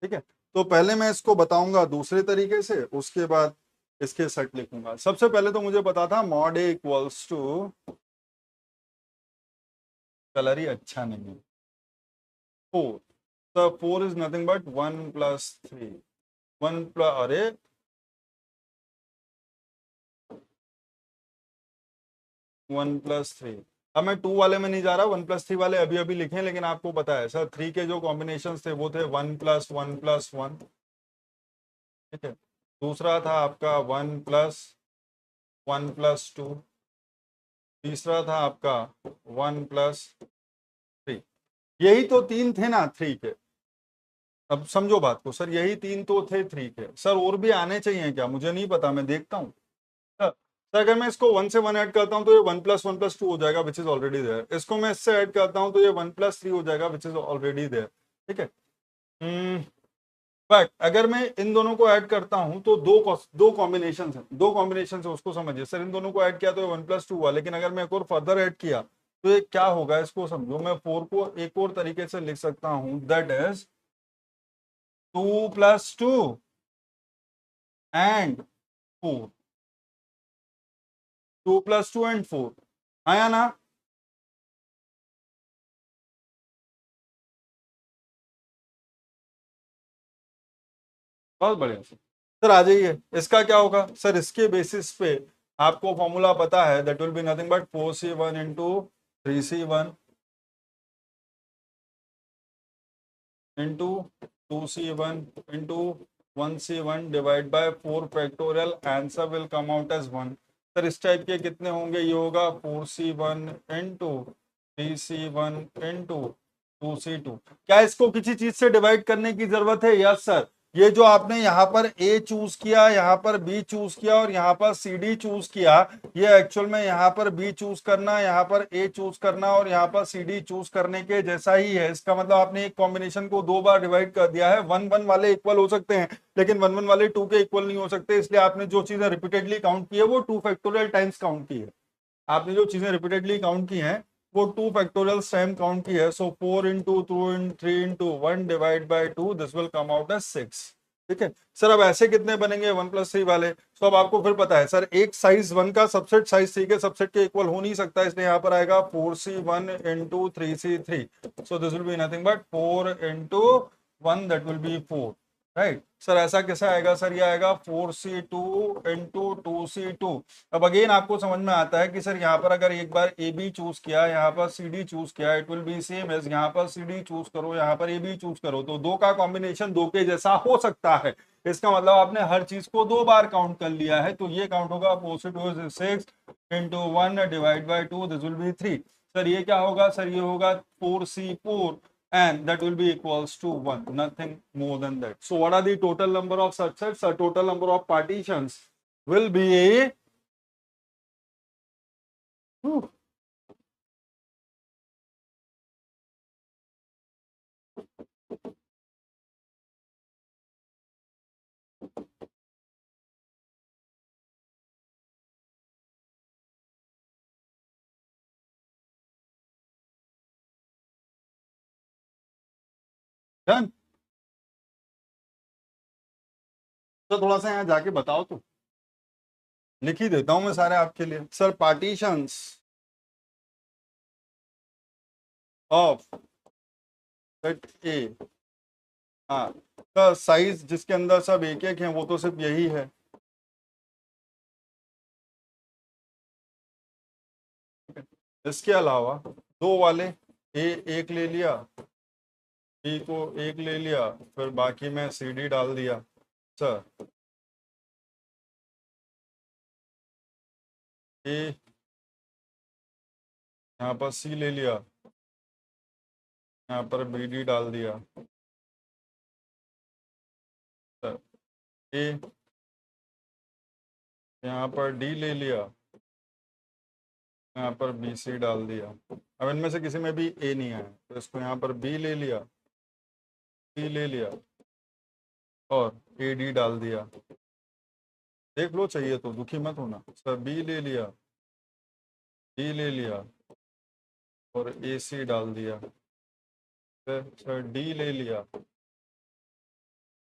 ठीक है। तो पहले मैं इसको बताऊंगा दूसरे तरीके से, उसके बाद इसके सेट लिखूंगा। सबसे पहले तो मुझे पता था mod A equals to, colour ही अच्छा नहीं है, 4। तो 4 is nothing but 1 plus 3, 1 plus, अरे 1 प्लस 3। अब मैं 2 वाले में नहीं जा रहा, 1 प्लस 3 वाले अभी अभी लिखे, लेकिन आपको पता है सर 3 के जो कॉम्बिनेशन थे वो थे 1 प्लस 1 प्लस 1, ठीक है। दूसरा था आपका 1 प्लस 1 प्लस 2, तीसरा था आपका 1 प्लस 3। यही तो तीन थे ना 3 के। अब समझो बात को सर, यही तीन तो थे 3 के। सर और भी आने चाहिए क्या, मुझे नहीं पता, मैं देखता हूँ। सर अगर मैं इसको 1 से 1 ऐड करता हूँ तो ये 1 प्लस 2 हो जाएगा विच इज ऑलरेडी देयर। इसको मैं इससे ऐड करता हूँ तो ये 1 प्लस 3 हो जाएगा विच इज ऑलरेडी देयर, ठीक है। बट अगर मैं इन दोनों को ऐड करता हूं तो दो कॉम्बिनेशन है, दो कॉम्बिनेशन है, उसको समझिए। सर इन दोनों को ऐड किया तो 1 प्लस 2 हुआ, लेकिन अगर मैं एक और फर्दर ऐड किया तो ये क्या होगा, इसको समझो। मैं 4 को एक और तरीके से लिख सकता हूं, that is 2 plus 2 and 4, 2 plus 2 and 4, आया ना। बहुत बढ़िया। सर आ जाइए, इसका क्या होगा सर, इसके बेसिस पे आपको फॉर्मूला पता है, that will be nothing but 4c1 into 3c1 into 2c1 into 1c1 divide by 4 factorial, answer will come out as 1। Sir इस टाइप के कितने होंगे, ये होगा 4c1 into 3c1 into 2c2। क्या इसको किसी चीज से डिवाइड करने की जरूरत है? Yes sir. ये जो आपने यहाँ पर ए चूज किया, यहाँ पर बी चूज किया और यहाँ पर सी डी चूज किया, ये एक्चुअल में यहाँ पर बी चूज करना, यहाँ पर ए चूज करना और यहाँ पर सी डी चूज करने के जैसा ही है। इसका मतलब आपने एक कॉम्बिनेशन को दो बार डिवाइड कर दिया है। वन वन वाले इक्वल हो सकते हैं लेकिन वन वन वाले टू के इक्वल नहीं हो सकते, इसलिए आपने जो चीजें रिपीटेडली काउंट की है वो 2 फैक्टोरियल टाइम्स काउंट की है। आपने जो चीजें रिपीटेडली काउंट की हैं वो 2 फैक्टोरियल टाइम काउंट की है। So 4 into 3 into 1 divide by 2, this will come out as 6। ठीक है सर। अब ऐसे कितने बनेंगे 1+3 वाले? तो अब आपको फिर पता है सर, एक साइज 1 का सबसेट साइज 3 के सबसेट के इक्वल हो नहीं सकता, इसलिए यहाँ पर आएगा 4c1 into 3c3। So this will be nothing but 4 into 1, that will B 4, right. Sir ऐसा कैसा आएगा सर, ये आएगा 4c2 इंटू 2c2। अब अगेन आपको समझ में आता है कि सर यहाँ पर अगर एक बार ए बी चूज किया, यहाँ पर सी डी चूज किया, it will be same as यहाँ पर सी डी चूज करो, यहाँ पर ए बी चूज करो, तो दो का कॉम्बिनेशन दो के जैसा हो सकता है। इसका मतलब आपने हर चीज को दो बार काउंट कर लिया है, तो ये काउंट होगा 4c2 6 into 1 divide by 2, this will be 3। Sir ये क्या होगा सर, ये होगा 4c4 and that will be equals to 1, nothing more than that. So what are the total number of such sets? The total number of partitions will be Whew. Done. तो थोड़ा सा यहाँ जाके बताओ, तो लिख ही देता हूं मैं सारे आपके लिए। सर पार्टीशंस ऑफ सेट ए, हाँ, का साइज जिसके अंदर सब एक एक हैं वो तो सिर्फ यही है। इसके अलावा दो वाले, ए एक ले लिया, बी को एक ले लिया, फिर बाकी में सी डी डाल दिया। सर ए यहाँ पर सी ले लिया, यहाँ पर बी डी डाल दिया। सर ए यहाँ पर डी ले लिया, यहाँ पर बी सी डाल दिया। अब इनमें से किसी में भी ए नहीं आया तो इसको यहाँ पर बी ले लिया, सी ले लिया और ए डी डाल दिया। देख लो चाहिए तो, दुखी मत होना। सर बी ले लिया, डी ले लिया और ए सी डाल दिया। फिर सर डी ले लिया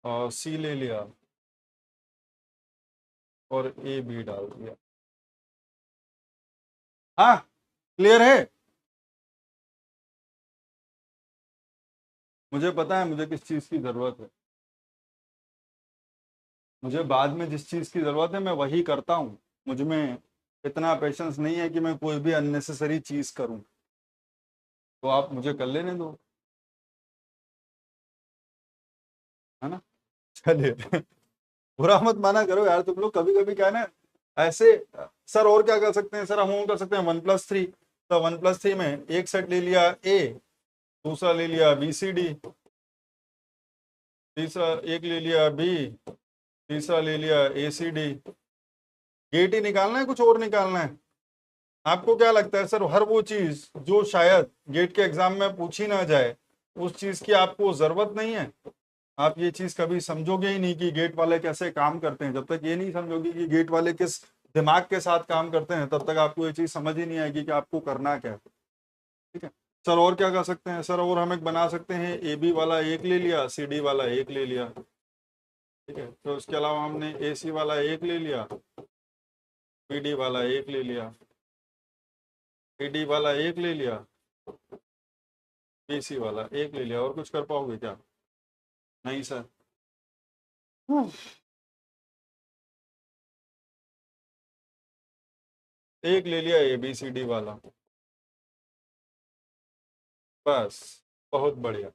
और सी ले लिया और ए बी डाल दिया। हाँ क्लियर है? मुझे पता है मुझे किस चीज की जरूरत है। मुझे बाद में जिस चीज की जरूरत है मैं वही करता हूँ। मुझ में इतना पेशेंस नहीं है कि मैं कोई भी अननेसेसरी चीज करूँ, तो आप मुझे कर लेने दो, है ना। चलिए बुरा मत माना करो यार तुम लोग, कभी कभी क्या है ना ऐसे। सर और क्या कर सकते हैं सर, हम कर सकते हैं 1+3। तो 1+3 में एक सेट ले लिया ए, दूसरा ले लिया बी सी डी, तीसरा एक ले लिया बी, तीसरा ले लिया ए सी डी। गेट ही निकालना है, कुछ और निकालना है? आपको क्या लगता है सर, हर वो चीज जो शायद गेट के एग्जाम में पूछी ना जाए उस चीज की आपको जरूरत नहीं है? आप ये चीज कभी समझोगे ही नहीं कि गेट वाले कैसे काम करते हैं। जब तक ये नहीं समझोगे कि गेट वाले किस दिमाग के साथ काम करते हैं, तब तक आपको ये चीज समझ ही नहीं आएगी कि आपको करना क्या है। ठीक है सर, और क्या कर सकते हैं सर, और हम एक बना सकते हैं, ए बी वाला एक ले लिया, सी डी वाला एक ले लिया। ठीक है, तो उसके अलावा हमने ए सी वाला एक ले लिया, पी डी वाला एक ले लिया, ए डी वाला एक ले लिया, बी सी वाला एक ले लिया। और कुछ कर पाओगे क्या? नहीं सर। एक ले लिया ABCD वाला, बस, बहुत बढ़िया।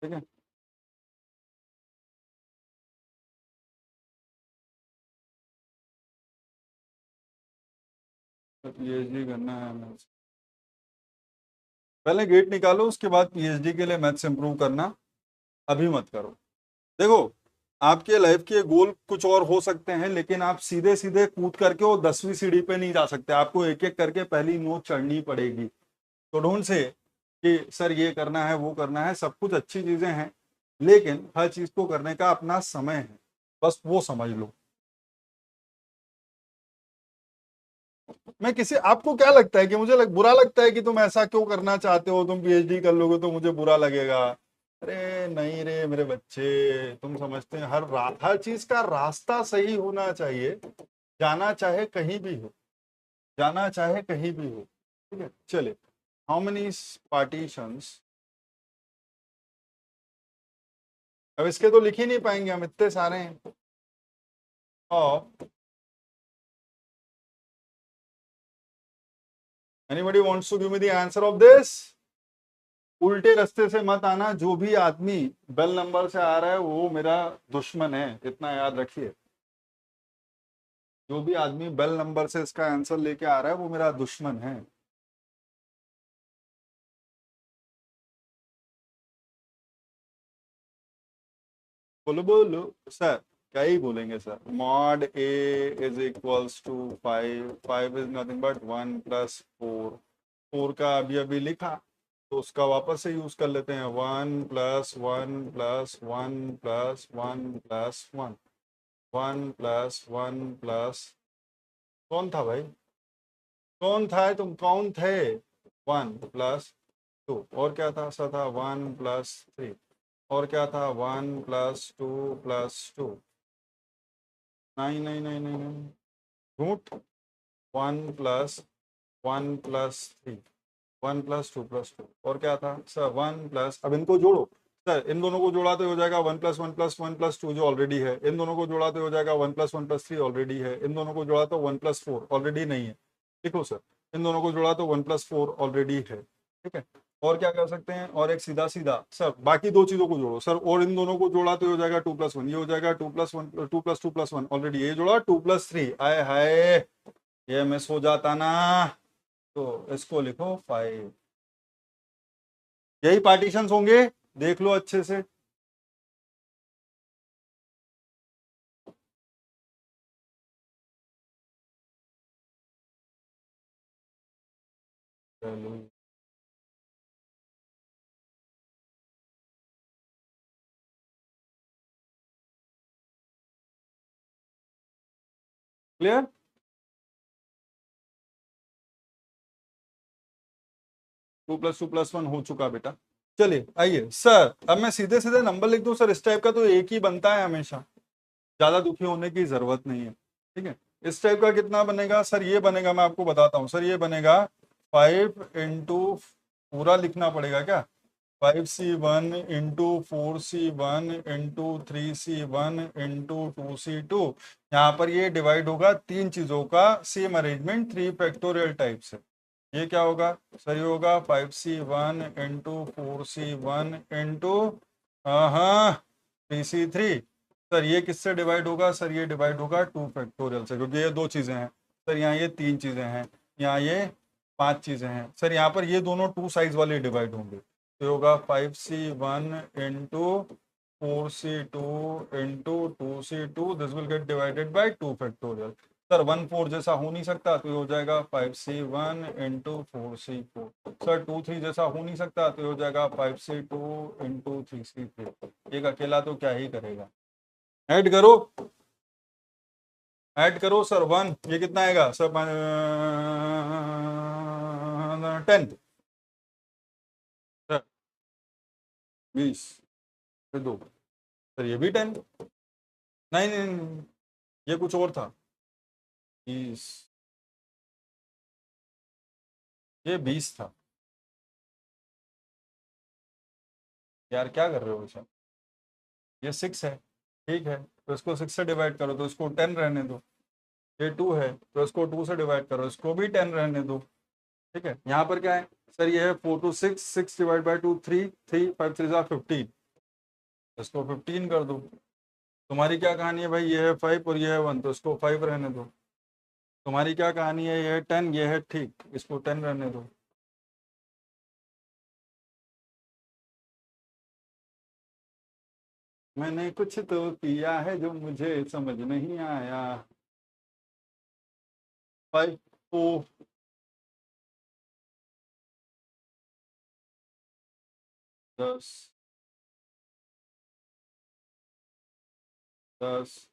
ठीक है, तो PhD करना है मैथ्स, पहले गेट निकालो, उसके बाद PhD के लिए मैथ्स इंप्रूव करना, अभी मत करो। देखो, आपके लाइफ के गोल कुछ और हो सकते हैं, लेकिन आप सीधे सीधे कूद करके वो 10वीं सीढ़ी पे नहीं जा सकते, आपको एक एक करके पहली नोट चढ़नी पड़ेगी। तो ढूंढ से कि सर ये करना है, वो करना है, सब कुछ अच्छी चीजें हैं, लेकिन हर चीज को करने का अपना समय है, बस वो समझ लो। मैं किसी, आपको क्या लगता है कि मुझे बुरा लगता है कि तुम ऐसा क्यों करना चाहते हो, तुम PhD कर लोगे तो मुझे बुरा लगेगा? अरे नहीं रे मेरे बच्चे, तुम समझते हैं हर चीज का रास्ता सही होना चाहिए, जाना चाहे कहीं भी हो, जाना चाहे कहीं भी हो। ठीक है, चले। हाउ मेनी पार्टीशंस, अब इसके तो लिख ही नहीं पाएंगे हम, इतने सारे हैं। और anybody wants to give me the answer of this? उल्टे रास्ते से मत आना, जो भी आदमी बेल नंबर से आ रहा है वो मेरा दुश्मन है, इतना याद रखिए। जो भी आदमी बेल नंबर से इसका आंसर लेके आ रहा है वो मेरा दुश्मन है। बोलो बोलो सर, क्या ही बोलेंगे sir. Mod A is equals to 5, 5 is nothing but 1 + 4, 4 का अभी अभी लिखा, तो उसका वापस से यूज कर लेते हैं, 1 + 1 + 1 + 1 + 1, 1 + 1 + कौन था भाई, कौन था, तुम कौन थे? 1 + 2, और क्या था, सा था 1 + 3, और क्या था 1 + 2 + 2, नहीं नहीं नहीं नहीं नहीं, झूठ। 1 + 1 + 3, 1 + 2 + 2, और क्या था सर, 1 अब इनको जोड़ो सर, इन दोनों को जोड़ा तो हो जाएगा 1 + 1 + 1 + 2 जो ऑलरेडी है, इन दोनों को जोड़ा तो हो जाएगा 1 + 1 + 3 ऑलरेडी है, इन दोनों को जोड़ा तो 1 + 4 ऑलरेडी नहीं है, देखो सर, इन दोनों को जोड़ा तो 1 + 4 ऑलरेडी है। ठीक है, और क्या कर सकते हैं, और एक सीधा सीधा सर बाकी दो चीजों को जोड़ो सर, और इन दोनों को जोड़ा तो हो जाएगा 2 + 1, ये हो जाएगा 2 + 1, 2 + 2 + 1 ऑलरेडी, ये जोड़ा 2 + 3, आए हाय, ये मिस हो जाता ना, तो इसको लिखो 5। यही पार्टीशंस होंगे, देख लो अच्छे से। क्लियर? 2 + 2 + 1 हो चुका बेटा। चलिए आइए सर, अब मैं सीधे सीधे नंबर लिख दूं सर, इस टाइप का तो एक ही बनता है हमेशा, ज्यादा दुखी होने की जरूरत नहीं है। ठीक है, इस टाइप का कितना बनेगा सर, ये बनेगा, मैं आपको बताता हूँ सर, ये बनेगा 5 पूरा लिखना पड़ेगा क्या, 5C1 × 4C1 × 3C1 × 2C2, यहाँ पर ये डिवाइड होगा तीन चीजों का सेम अरेंजमेंट 3 फैक्टोरियल टाइप से। ये क्या होगा सर, ये होगा 5C1 × 4C1 हाँ 3C3। सर ये किससे डिवाइड होगा सर, ये डिवाइड होगा 2 फैक्टोरियल से, क्योंकि ये दो चीजें हैं सर, यहाँ ये तीन चीजें हैं, यहाँ ये पांच चीजें हैं सर, यहाँ पर ये दोनों टू साइज वाले डिवाइड होंगे, तो होगा 5C1 × 4C2 × 2C2, this will get divided by 2 factorial. Sir 1 4 जैसा हो नहीं सकता, तो ये हो जाएगा 5C1 × 4C4। सर 2 3 जैसा हो नहीं सकता, तो ये हो जाएगा 5C2 × 3C3। एक अकेला तो क्या ही करेगा, ऐड करो, ऐड करो सर, 1, ये कितना आएगा सर, 10 सर, 20, फिर 2 सर, ये भी 10, नहीं नहीं नहीं, ये कुछ और था, 20, ये 20 था। यार क्या कर रहे हो सर, ये 6 है, ठीक है, तो इसको 6 से डिवाइड करो तो इसको 10 रहने दो। ये 2 है तो इसको 2 से डिवाइड करो, इसको भी 10 रहने दो। ठीक है, यहाँ पर क्या है सर, ये है 4 to 6, 6 डिवाइड बाई 2 3, 3 5 3 15, इसको 15 कर दो। तुम्हारी क्या कहानी है भाई, ये है 5 और ये है 1, तो इसको 5 रहने दो। तुम्हारी क्या कहानी है, ये है 10, ये है ठीक, इसको 10 रहने दो। मैंने कुछ तो किया है जो मुझे समझ नहीं आया। 5 4 10 10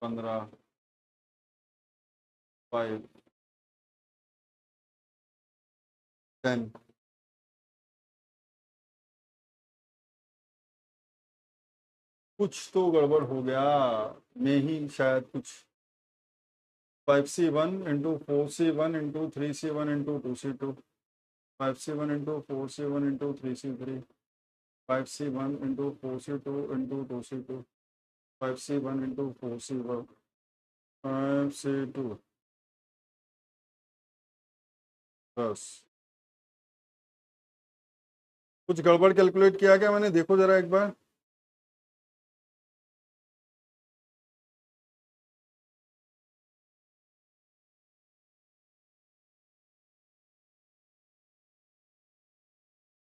15 5 10। कुछ तो गड़बड़ हो गया, मैं ही शायद कुछ। 5C1 into 4C1 into 3C1 into 2C2, 5C1 into 4C1 into 3C3, 5C1 into 4C2 into 2C2, 5C1 into 4C1, 5C2 10। कुछ गड़बड़ कैलकुलेट किया क्या मैंने, देखो जरा एक बार।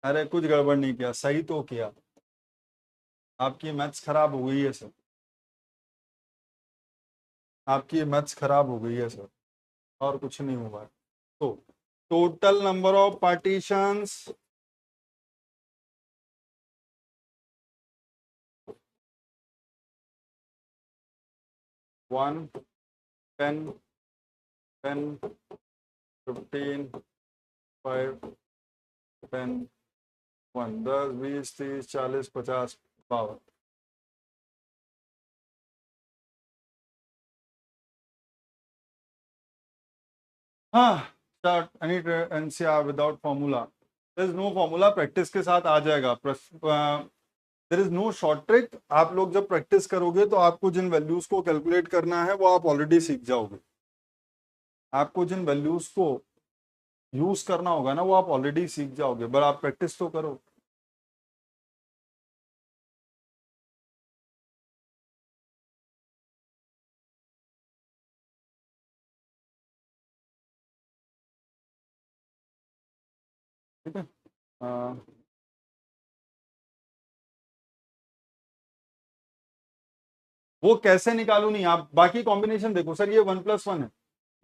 अरे कुछ गड़बड़ नहीं किया, सही तो किया। आपकी मैथ्स खराब हो गई है सर, आपकी मैथ्स खराब हो गई है सर, और कुछ नहीं हुआ है। तो टोटल नंबर ऑफ पार्टीशंस 1 10 10 15 5 10 1 10 20 30 40 50 52। हाँ, start any NCR without formula. There is no formula, practice के साथ आ जाएगा। There is no short trick. आप लोग जब प्रैक्टिस करोगे तो आपको जिन वैल्यूज को कैलकुलेट करना है वो आप ऑलरेडी सीख जाओगे। आपको जिन वैल्यूज को यूज करना होगा ना वो आप ऑलरेडी सीख जाओगे, बट आप प्रैक्टिस तो करो। ठीक है, वो कैसे निकालू नहीं, आप बाकी कॉम्बिनेशन देखो सर। ये 1+1 है,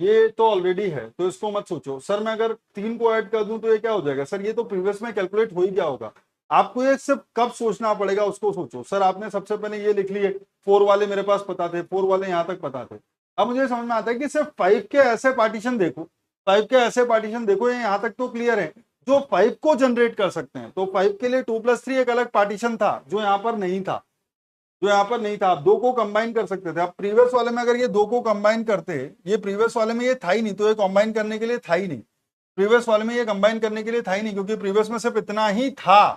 ये तो ऑलरेडी है, तो इसको मत सोचो सर। मैं अगर 3 को ऐड कर दूं तो ये क्या हो जाएगा सर, ये तो प्रीवियस में कैलकुलेट हो ही गया होगा। आपको ये सिर्फ कब सोचना पड़ेगा उसको सोचो। सर आपने सबसे पहले ये लिख लिए, 4 वाले मेरे पास पता थे, 4 वाले यहां तक पता थे। अब मुझे समझ में आता है कि सिर्फ 5 के ऐसे पार्टीशन देखो, 5 के ऐसे पार्टीशन देखो, ये यहां तक तो क्लियर है, जो 5 को जनरेट कर सकते हैं। तो 5 के लिए 2+3 एक अलग पार्टीशन था जो यहाँ पर नहीं था, जो यहाँ पर नहीं था। आप दो को कंबाइन कर सकते थे। आप प्रीवियस वाले में अगर ये दो को कंबाइन करते, ये प्रीवियस वाले में ये था ही नहीं, तो ये कंबाइन करने के लिए था ही नहीं। प्रीवियस वाले में ये कंबाइन करने के लिए था ही नहीं, क्योंकि प्रीवियस में सिर्फ इतना ही था।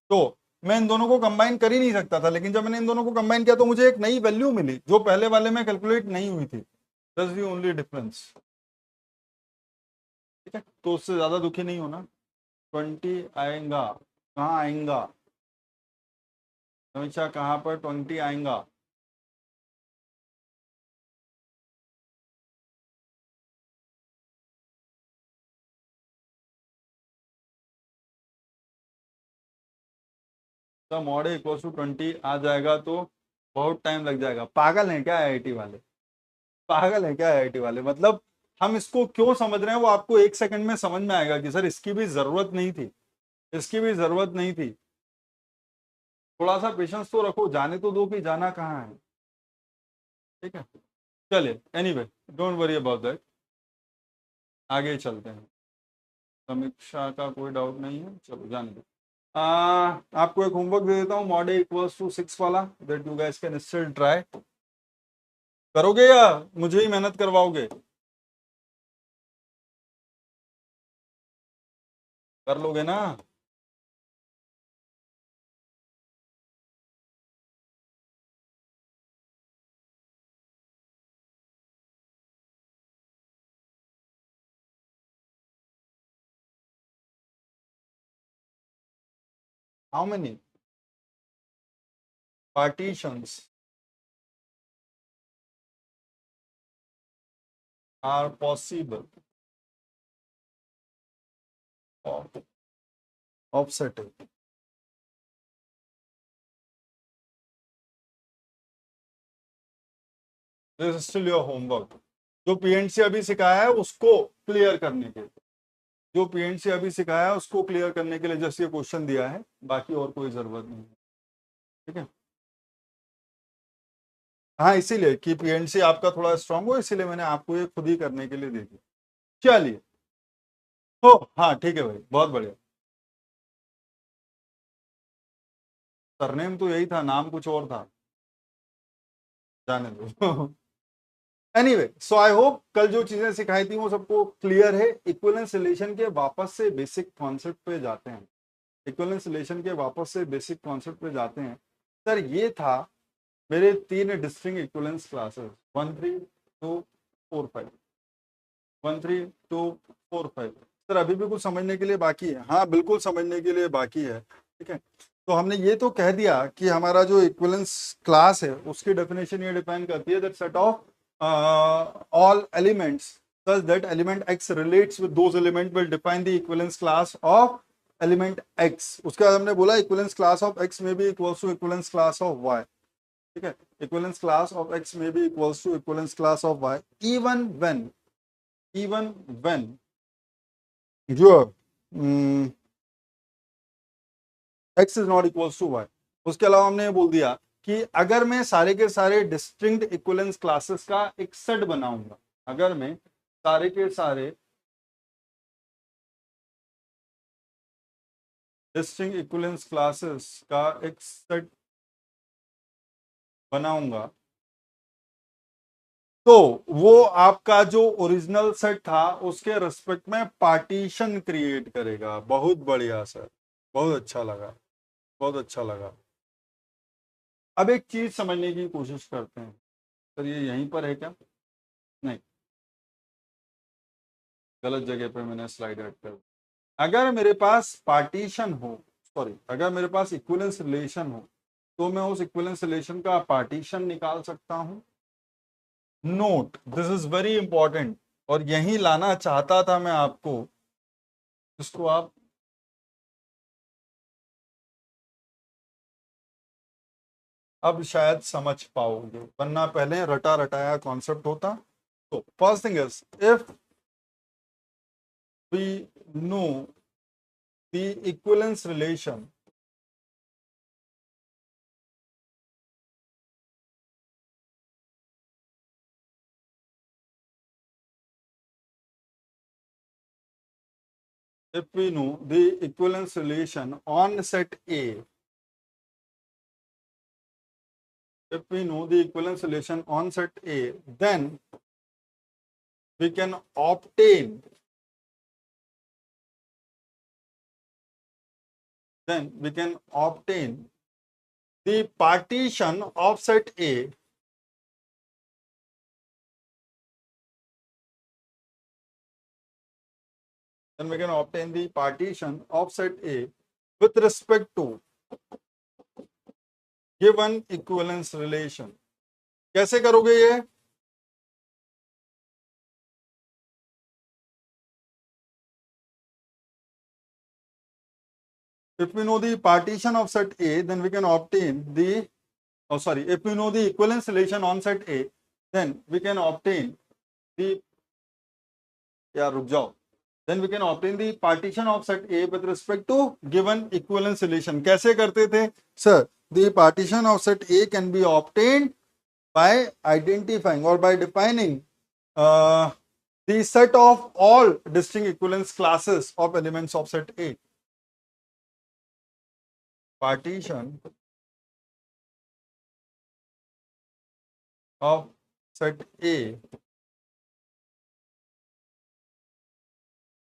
तो मैं इन दोनों को कंबाइन कर ही नहीं सकता था, लेकिन जब मैंने इन दोनों को कंबाइन किया तो मुझे एक नई वैल्यू मिली जो पहले वाले में कैलकुलेट नहीं हुई थी। That's the only difference. ठीक है, तो उससे ज्यादा दुखी नहीं होना। 20 आएगा, कहाँ आएगा हमेशा, कहाँ पर 20 आएगा। तो मॉड इक्वल टू 20 आ जाएगा तो बहुत टाइम लग जाएगा। पागल है क्या आईआईटी वाले, पागल है क्या आईआईटी वाले। मतलब हम इसको क्यों समझ रहे हैं वो आपको एक सेकंड में समझ में आएगा कि सर इसकी भी जरूरत नहीं थी, इसकी भी जरूरत नहीं थी। थोड़ा सा पेशेंस तो रखो, जाने तो दो कि जाना कहाँ है। ठीक है, चलिए anyway, don't worry about that, आगे चलते हैं। समीक्षा का कोई डाउट नहीं है, चलो जाने दो। आपको एक होमवर्क दे देता हूँ, मॉड इक्वल्स टू 6 वाला, that you guys can still try. करोगे या मुझे ही मेहनत करवाओगे? कर लोगे ना? How many partitions are possible of offsetting? This is still your homework. जो पीएनसी अभी सिखाया है उसको क्लियर करने के लिए, जो पीएनसी अभी सिखाया है उसको क्लियर करने के लिए जैसे ये क्वेश्चन दिया है, बाकी और कोई जरूरत नहीं है। ठीक है, हाँ, इसीलिए कि पीएनसी आपका थोड़ा स्ट्रांग हो, इसीलिए मैंने आपको ये खुद ही करने के लिए दे दिया। चलिए, हो, हाँ ठीक है भाई, बहुत बढ़िया। सरनेम तो यही था, नाम कुछ और था, जाने दो। एनीवे, सो आई होप कल जो चीजें सिखाई थी वो सबको क्लियर है। इक्विवेलेंस रिलेशन के वापस से बेसिक कॉन्सेप्ट पे जाते हैं। इक्विवेलेंस रिलेशन के वापस से बेसिक कॉन्सेप्ट पे जाते हैं। सर ये था मेरे 3 डिस्टिंक्ट इक्विवेलेंस क्लासेस, 1 3 2 4 5, 1 3 2 4 5। सर अभी भी कुछ समझने के लिए बाकी है? हाँ बिल्कुल समझने के लिए बाकी है। ठीक है, तो हमने ये तो कह दिया कि हमारा जो इक्विवेलेंस क्लास है उसकी डेफिनेशन ये डिफाइन करती है that set of all elements such that element x relates with those element will define the equivalence class of element x। उसके बाद हमने बोला equivalence class of x may be equals to equivalence class of y। ठीक है, equivalence class of x may be equals to equivalence class of y even when your x is not equals to y। उसके अलावा हमने ये बोल दिया कि अगर मैं सारे के सारे डिस्टिंक्ट इक्विवेलेंस क्लासेस का एक सेट बनाऊंगा, अगर मैं सारे के सारे डिस्टिंक्ट इक्विवेलेंस क्लासेस का एक सेट बनाऊंगा, तो वो आपका जो ओरिजिनल सेट था उसके रिस्पेक्ट में पार्टीशन क्रिएट करेगा। बहुत बढ़िया सर, बहुत अच्छा लगा, बहुत अच्छा लगा। अब एक चीज समझने की कोशिश करते हैं। सर ये यहीं पर है क्या? नहीं, गलत जगह पे मैंने स्लाइड ऐड कर। अगर मेरे पास पार्टीशन हो, सॉरी, अगर मेरे पास इक्विवेलेंस रिलेशन हो, तो मैं उस इक्विवेलेंस रिलेशन का पार्टीशन निकाल सकता हूं। Note, this is very important, और यही लाना चाहता था मैं आपको, जिसको आप अब शायद समझ पाओगे, वरना पहले रटा रटाया कॉन्सेप्ट होता। तो first thing is, if we know the equivalence relation, if we know the equivalence relation on set A, if we know the equivalence relation on set A, then we can obtain, the partition of set A, then we can obtain the partition of set A with respect to given equivalence relation। कैसे करोगे ये? If we know the partition of set A, then we can obtain the, oh sorry, if we know the equivalence relation on set A, then we can obtain the, या रुक जाओ, then we can obtain the partition of set A with respect to given equivalence relation। कैसे करते थे sir? The partition of set A can be obtained by identifying or by defining the set of all distinct equivalence classes of elements of set A। Partition of set A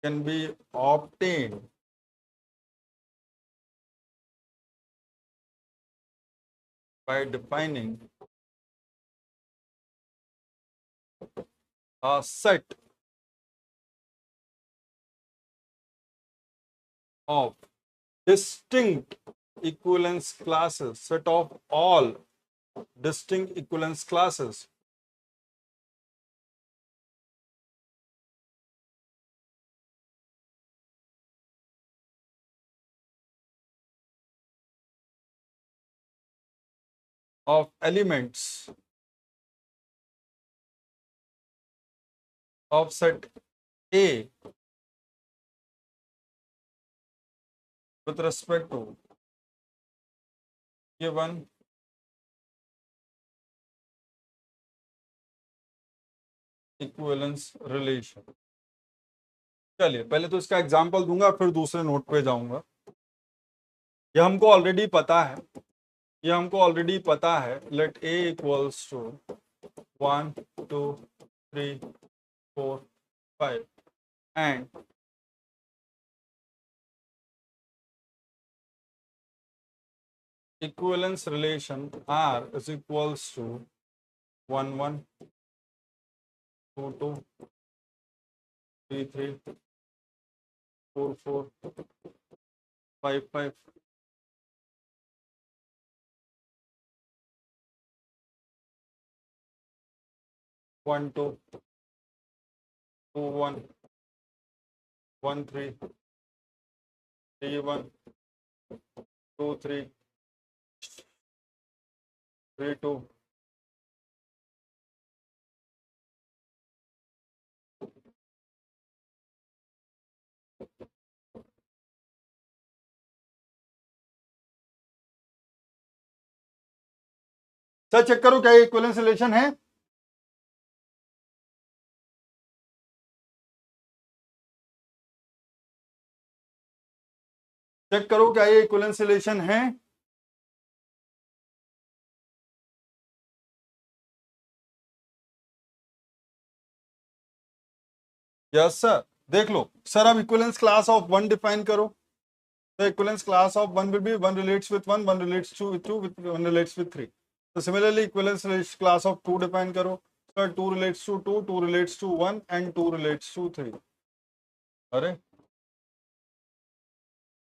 can be obtained by defining a set of distinct equivalence classes, set of all distinct equivalence classes of elements of set A with respect to given equivalence relation. चलिए पहले तो इसका एग्जांपल दूंगा फिर दूसरे नोट पे जाऊंगा। ये हमको ऑलरेडी पता है, ये हमको ऑलरेडी पता है। Let A equals to 1 2 3 4 5 and equivalence relation R is equals to 1 1 2 2 3 3 4 4 5 5 1 2 2 1 1 3 3 1 2 3 3 2 sir check करो क्या ये इक्विवेलेंस रिलेशन है। चेक करो क्या ये इक्विवेलेंस रिलेशन है। Yes sir. देख लो सर, अब equivalence class of one define करो। The equivalence class of one will be one relates with one relates to with two, one relates with three. So similarly, equivalence class of two define करो। So two relates to two, two relates to one, and two relates to three. अरे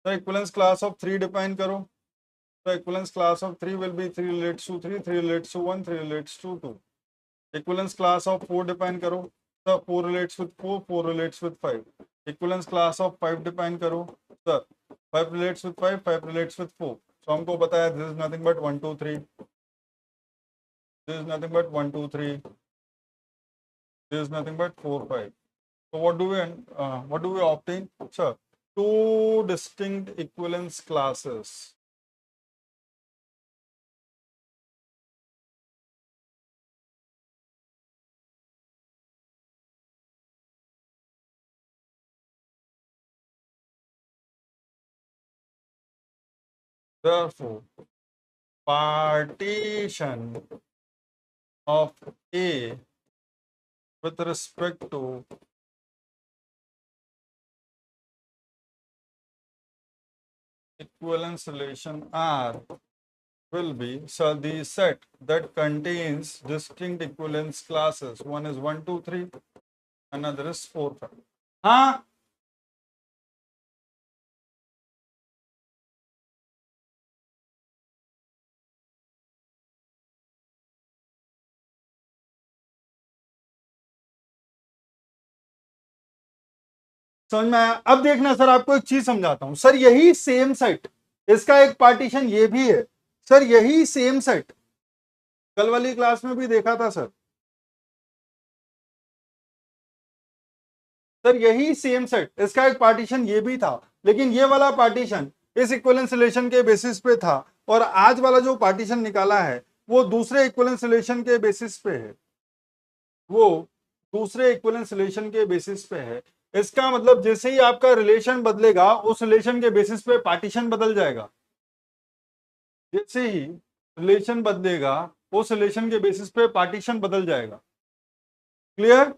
so equivalence class of three define करो। So equivalence class of three will be three relates to three, three relates to one, three relates to two. Equivalence class of four define करो। So four relates with four, four relates with five. Equivalence class of five define करो। So 5 relates with 5, 5 relates with 4. So हमको पता है this is nothing but 1 2 3. This is nothing but 1 2 3. This is nothing but 4 5. So what do we obtain? Sure, two distinct equivalence classes. Therefore, partition of A with respect to equivalence relation R will be the set that contains distinct equivalence classes. One is 1 2 3, another is 4 5. हाँ समझ में आया। अब देखना सर, आपको एक चीज समझाता हूं सर। यही सेम सेट, इसका एक पार्टीशन ये भी है सर। यही सेम सेट कल वाली क्लास में भी देखा था सर। सर यही सेम सेट, इसका एक पार्टीशन ये भी था, लेकिन ये वाला पार्टीशन इस इक्विवेलेंस रिलेशन के बेसिस पे था, और आज वाला जो पार्टीशन निकाला है वो दूसरे इक्विवेलेंस रिलेशन के बेसिस पे है। वो दूसरे इक्विवेलेंस रिलेशन के बेसिस पे है। इसका मतलब जैसे ही आपका रिलेशन बदलेगा, उस रिलेशन के बेसिस पे पार्टीशन बदल जाएगा। जैसे ही रिलेशन बदलेगा, उस रिलेशन के बेसिस पे पार्टीशन बदल जाएगा। क्लियर?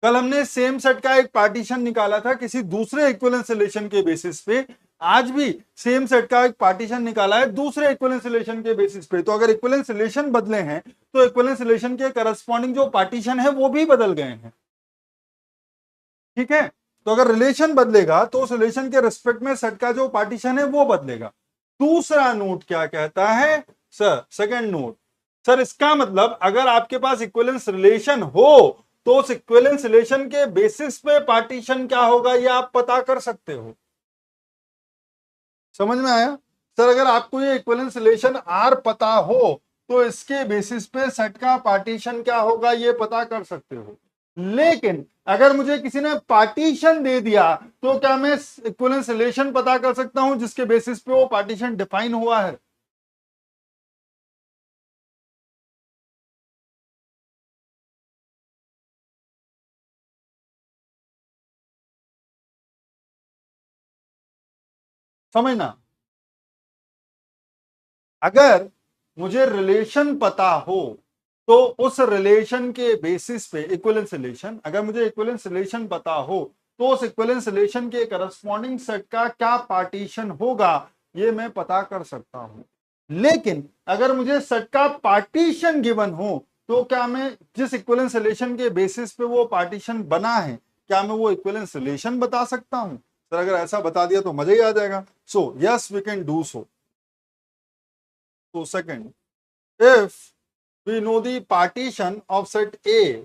कल हमने सेम सेट का एक पार्टीशन निकाला था किसी दूसरे इक्विवेलेंस रिलेशन के बेसिस पे, आज भी सेम सेट का एक पार्टीशन निकाला है दूसरे इक्विवेलेंस रिलेशन के बेसिस पे। तो अगर इक्विवेलेंस रिलेशन बदले हैं तो इक्विवेलेंस रिलेशन के करस्पॉन्डिंग जो पार्टीशन है वो भी बदल गए हैं। ठीक है, तो अगर रिलेशन बदलेगा तो उस रिलेशन के रिस्पेक्ट में सेट का जो पार्टीशन है वो बदलेगा। दूसरा नोट क्या कहता है सर, सेकंड नोट, सर इसका मतलब अगर आपके पास इक्विवेलेंस रिलेशन हो तो उस इक्विवेलेंस रिलेशन के बेसिस पे पार्टीशन क्या होगा ये आप पता कर सकते हो। समझ में आया सर? अगर आपको ये इक्विवेलेंस रिलेशन आर पता हो तो इसके बेसिस पे सेट का पार्टीशन क्या होगा ये पता कर सकते हो। लेकिन अगर मुझे किसी ने पार्टीशन दे दिया तो क्या मैं इक्विवेलेंस रिलेशन पता कर सकता हूं जिसके बेसिस पे वो पार्टीशन डिफाइन हुआ है? समझना, अगर मुझे रिलेशन पता हो तो उस रिलेशन के बेसिस पे इक्विवेलेंस रिलेशन, अगर मुझे इक्विवेलेंस रिलेशन पता हो तो उस इक्विवेलेंस रिलेशन के करस्पॉन्डिंग सेट का क्या पार्टीशन होगा ये मैं पता कर सकता हूं। लेकिन अगर मुझे सेट का पार्टीशन गिवन हो तो क्या मैं जिस इक्विवेलेंस रिलेशन के बेसिस पे वो पार्टीशन बना है क्या मैं वो इक्विवेलेंस रिलेशन बता सकता हूं? सर अगर ऐसा बता दिया तो मजा ही आ जाएगा। So yes we can do so. So second, if we know the partition of set A,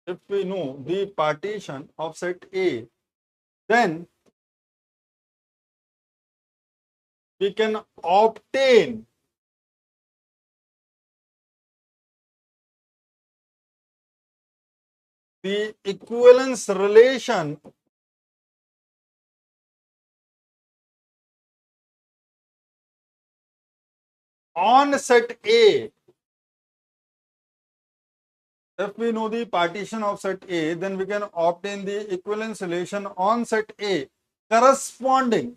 if we know the partition of set A, then we can obtain the equivalence relation on set A. If we know the partition of set A, then we can obtain the equivalence relation on set A corresponding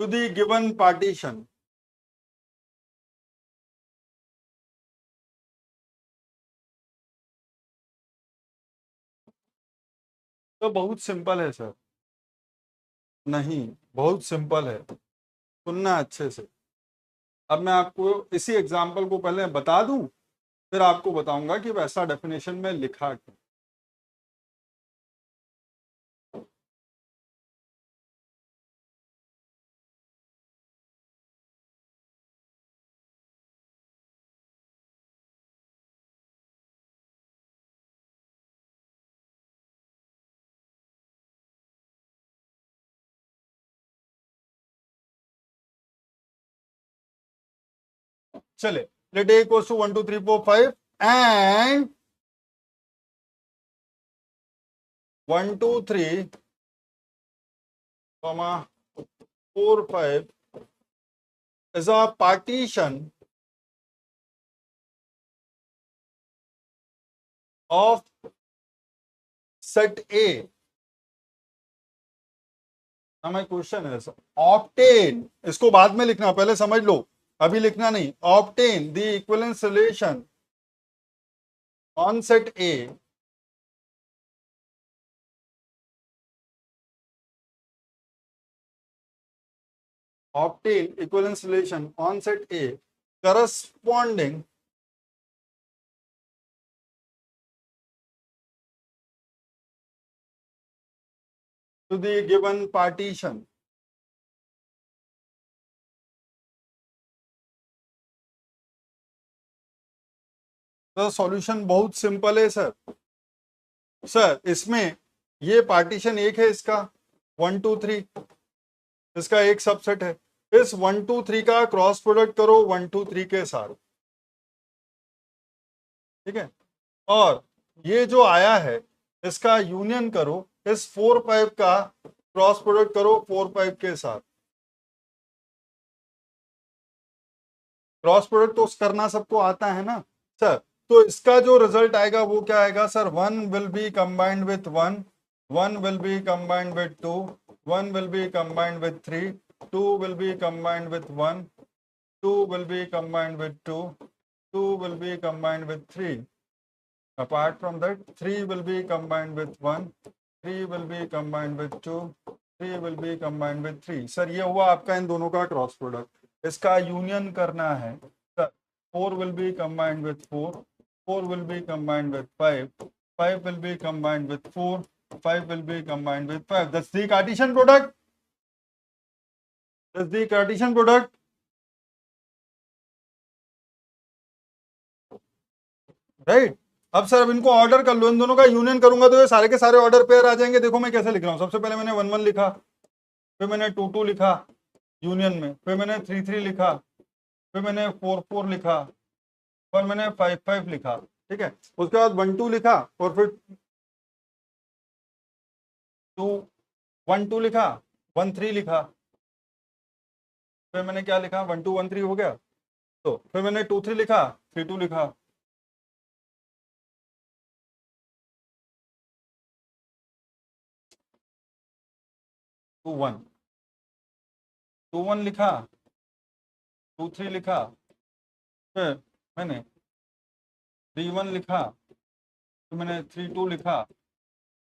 to the given partition. तो बहुत सिंपल है सर। नहीं, बहुत सिंपल है, सुनना अच्छे से। अब मैं आपको इसी एग्जाम्पल को पहले बता दूं फिर आपको बताऊंगा कि वैसा डेफिनेशन में लिखा क्यों। चले, let A equals to 1 2 3 4 5 and 1 2 3 4 5 is a partition of set A. हमें क्वेश्चन है सर, ऑब्टेन, इसको बाद में लिखना, पहले समझ लो, अभी लिखना नहीं। Obtain the equivalence relation on set A obtain equivalence relation on set A corresponding to the given partition. तो सॉल्यूशन बहुत सिंपल है सर। सर इसमें ये पार्टीशन एक है, इसका 1 2 3, इसका एक सबसेट है। इस 1 2 3 का क्रॉस प्रोडक्ट करो 1 2 3 के साथ, ठीक है, और ये जो आया है इसका यूनियन करो इस 4 5 का क्रॉस प्रोडक्ट करो 4 5 के साथ। क्रॉस प्रोडक्ट तो करना सबको आता है ना सर। तो इसका जो रिजल्ट आएगा वो क्या आएगा sir, 1 will be combined with 1, 1 will be combined with 2, 1 will be combined with 3, 2 will be combined with 1, 2 will be combined with 2, 2 will be combined with 3. Apart from that, 3 will be combined with 1, 3 will be combined with 2, 3 will be combined with 3. Sir ये हुआ आपका इन दोनों का क्रॉस प्रोडक्ट, इसका यूनियन करना है sir. 4 will be combined with 4, 4 will be combined with 5, 5 will be combined with 4, 5 will be combined with 5. That's the Cartesian product. That's the Cartesian product. Right. अब सर अब इनको ऑर्डर कर लो, इन दोनों का यूनियन करूंगा तो ये सारे के सारे ऑर्डर पेयर आ जाएंगे. देखो मैं कैसे लिख रहा हूँ. सबसे पहले मैंने 1 1 लिखा, फिर मैंने 2 2 लिखा यूनियन में, फिर मैंने 3 3 लिखा, फिर मैंने 4 4 लिखा, फिर मैंने 5 5 लिखा. ठीक है. उसके बाद 1 2 लिखा और फिर 2 1 2 लिखा, 1 3 लिखा, फिर मैंने क्या लिखा 1 2 1 3 हो गया. तो फिर मैंने 2 3 लिखा, 3 2 लिखा. 2 1 2 1 लिखा, 2 3 लिखा, फिर मैंने 3 1 लिखा, फिर मैंने 3 2 लिखा,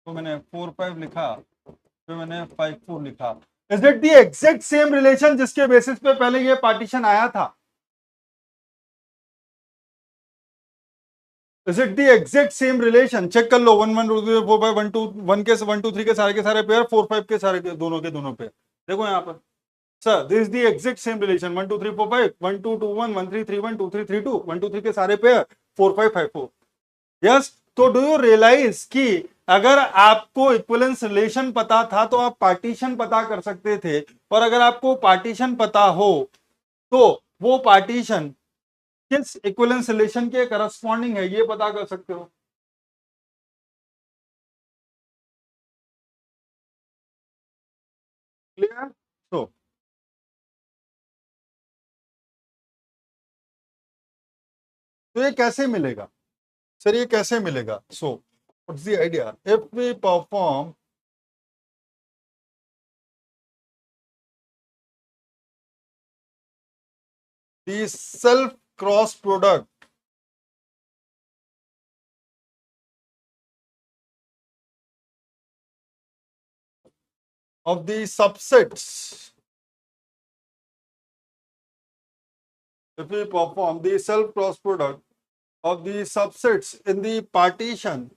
तो मैंने 4 5 लिखा, फिर मैंने 5 4 लिखा. Is it the exact same relation जिसके बेसिस पे पहले ये पार्टीशन आया था? Is it the exact same relation? Check कर लो. 1 1 4 5 1 2 1 के 1 2 3 के सारे पेयर, 4 5 के सारे के दोनों पेयर. देखो यहाँ पर sir this is the exact same relation. 1 2 3 4 5 1 2 2 1 1 3 3 1 2 3 3 2 1 2 3 के सारे पेयर 4 5 5 4. यस. तो डू यू रियलाइज कि अगर आपको इक्विवेलेंस रिलेशन पता था तो आप पार्टीशन पता कर सकते थे, और अगर आपको पार्टीशन पता हो तो वो पार्टीशन किस इक्विवेलेंस रिलेशन के करस्पॉन्डिंग है ये पता कर सकते हो. क्लियर? तो ये कैसे मिलेगा सर? ये कैसे मिलेगा? So what's the idea? If we perform the self cross product of the subsets, if we perform the self cross product of the subsets in the partition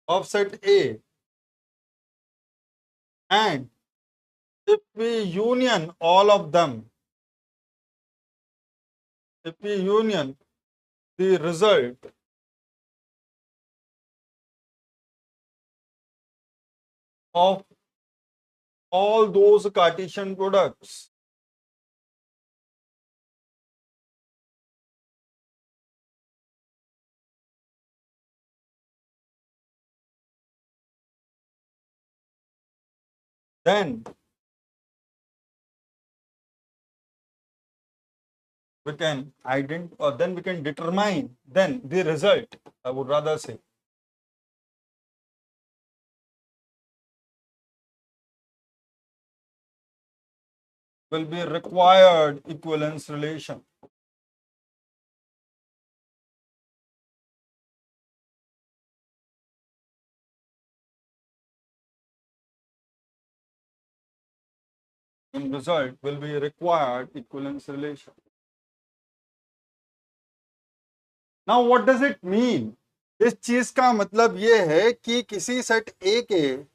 of set A, and if we union all of them, if we union the result of all those Cartesian products, then we can then we can determine then the result, I would rather say, will be required equivalence relation. In result will be required equivalence relation. Now what does it mean? इस चीज का मतलब ये है कि किसी सेट ए के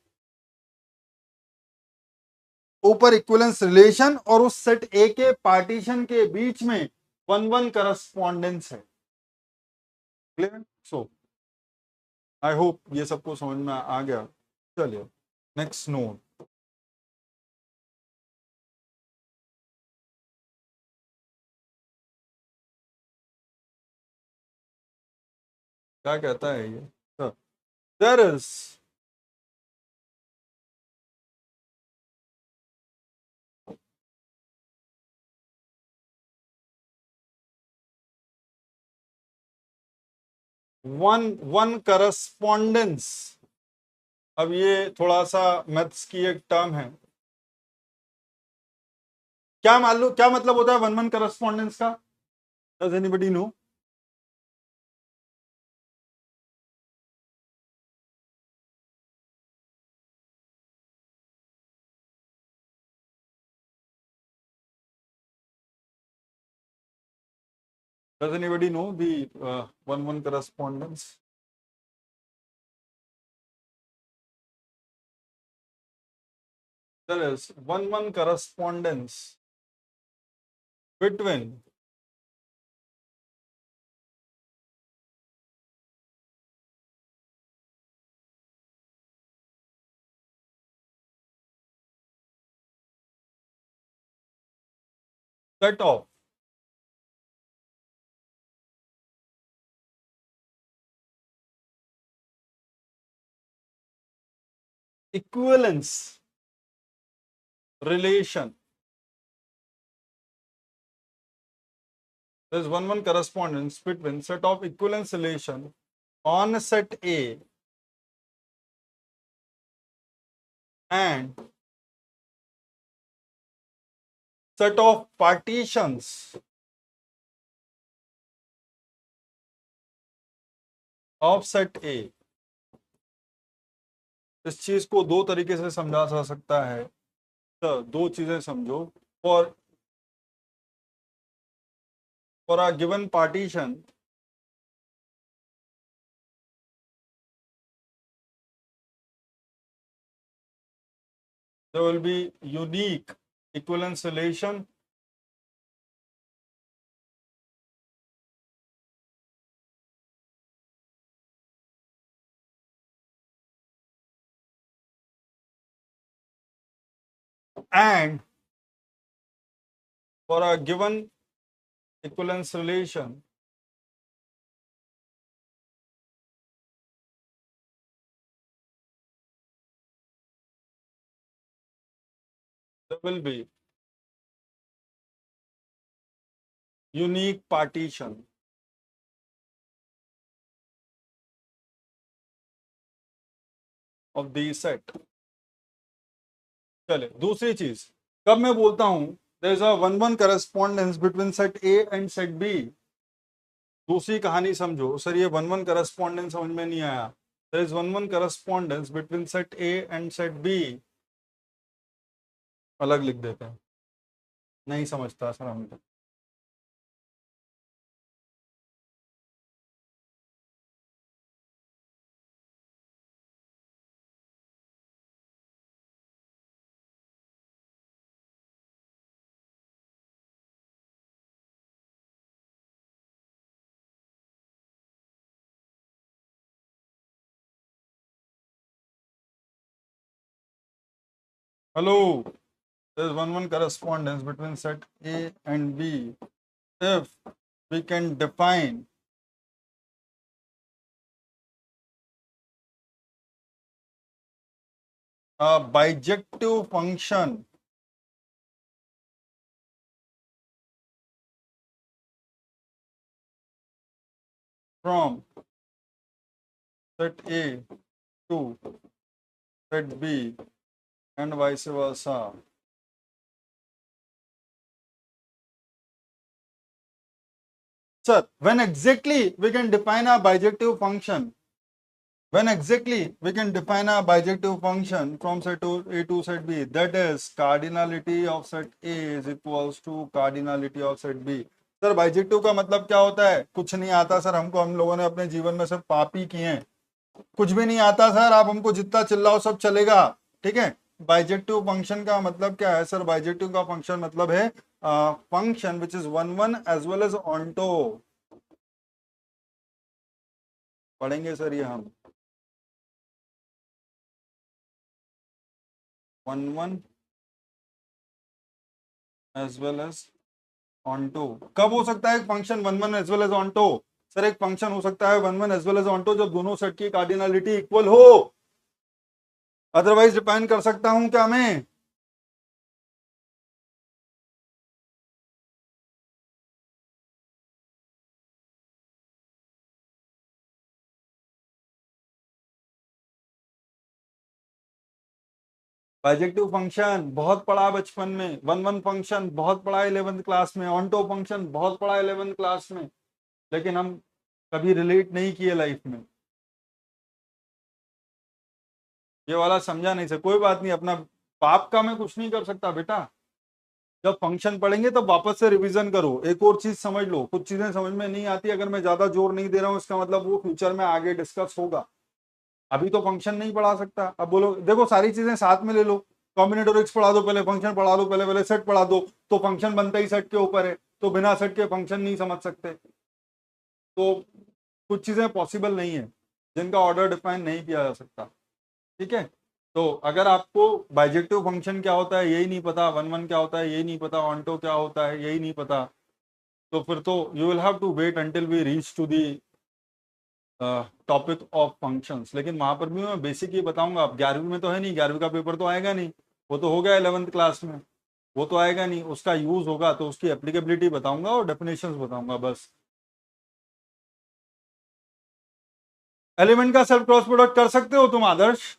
ऊपर इक्विवेलेंस रिलेशन और उस सेट ए के पार्टीशन के बीच में 1 1 करस्पॉन्डेंस है. क्लियर? सो आई होप ये सबको समझ में आ गया. चलिए नेक्स्ट नोट. क्या कहता है ये? There is one one correspondence. अब ये थोड़ा सा मैथ्स की एक टर्म है। क्या मालूम क्या मतलब होता है वन वन करस्पॉन्डेंस का? Does anybody know? Does anybody know the one-one correspondence? There is one-one correspondence between set of equivalence relation. There is one-one correspondence between set of equivalence relation on set A and set of partitions of set A. इस चीज को दो तरीके से समझा जा सकता है। तो दो चीजें समझो। For for a given partition, there will be unique equivalence relation and for a given equivalence relation, there will be unique partition of the set. चले दूसरी चीज, कब मैं बोलता हूं there is a one one correspondence between set A and set B, दूसरी कहानी समझो। सर ये वन वन करस्पॉन्डेंस समझ में नहीं आया। there is one one correspondence between set A and set B, अलग लिख देते हैं, नहीं समझता सर हम। Hello, there is one one correspondence between set A and B if we can define a bijective function from set A to set B and vice versa. Sir, when exactly we can define a bijective function? When exactly we can define a bijective function from set A to set B? That is, cardinality of set A is equals to cardinality of set B. Sir bijective का मतलब क्या होता है? कुछ नहीं आता सर हमको, हम लोगों ने अपने जीवन में सब पाप ही किए हैं, कुछ भी नहीं आता सर। आप हमको जितना चिल्लाओ सब चलेगा, ठीक है। बाइजेक्टिव फंक्शन का मतलब क्या है सर? बाइजेक्टिव का फंक्शन मतलब है function which is one one as well as onto. पढ़ेंगे सर ये हम, one one as well as onto. कब हो सकता है एक function one one as well as onto? Sir एक फंक्शन हो सकता है one one as well as onto जब दोनों सेट की कार्डिनलिटी इक्वल हो। अदरवाइज डिफाइन कर सकता हूं क्या मैं? बाइजेक्टिव फंक्शन बहुत पढ़ा बचपन में, वन वन फंक्शन बहुत पढ़ा 11th क्लास में, ऑन टू फंक्शन बहुत पढ़ा 11th क्लास में, लेकिन हम कभी रिलेट नहीं किए लाइफ में। ये वाला समझा नहीं सर, कोई बात नहीं, अपना पाप का मैं कुछ नहीं कर सकता बेटा। जब फंक्शन पढ़ेंगे तब वापस से रिवीजन करो, एक और चीज समझ लो, कुछ चीजें समझ में नहीं आती, अगर मैं ज्यादा जोर नहीं दे रहा हूँ इसका मतलब वो फ्यूचर में आगे डिस्कस होगा। अभी तो फंक्शन नहीं पढ़ा सकता। अब बोलो देखो सारी चीजें साथ में ले लो, कॉम्बिनेटोरिक्स पढ़ा दो पहले, फंक्शन पढ़ा दो पहले, पहले सेट पढ़ा दो, तो फंक्शन बनता ही सेट के ऊपर है, तो बिना सेट के फंक्शन नहीं समझ सकते। तो कुछ चीजें पॉसिबल नहीं है जिनका ऑर्डर डिफाइन नहीं किया जा सकता। ठीक है, तो अगर आपको बाइजेक्टिव फंक्शन क्या होता है यही नहीं पता, वन वन क्या होता है यही नहीं पता, ऑन्टो क्या होता है यही नहीं पता, तो फिर तो you will have to wait until we reach to the topic of functions. लेकिन वहां पर भी मैं बेसिक ही बताऊंगा। अब 11वीं में तो है नहीं, 11वीं का पेपर तो आएगा नहीं, वो तो हो गया 11th क्लास में, वो तो आएगा नहीं, उसका यूज होगा तो उसकी एप्लीकेबिलिटी बताऊंगा और डेफिनेशंस बताऊंगा बस। एलिमेंट का सेल्फ क्रॉस प्रोडक्ट कर सकते हो तुम आदर्श?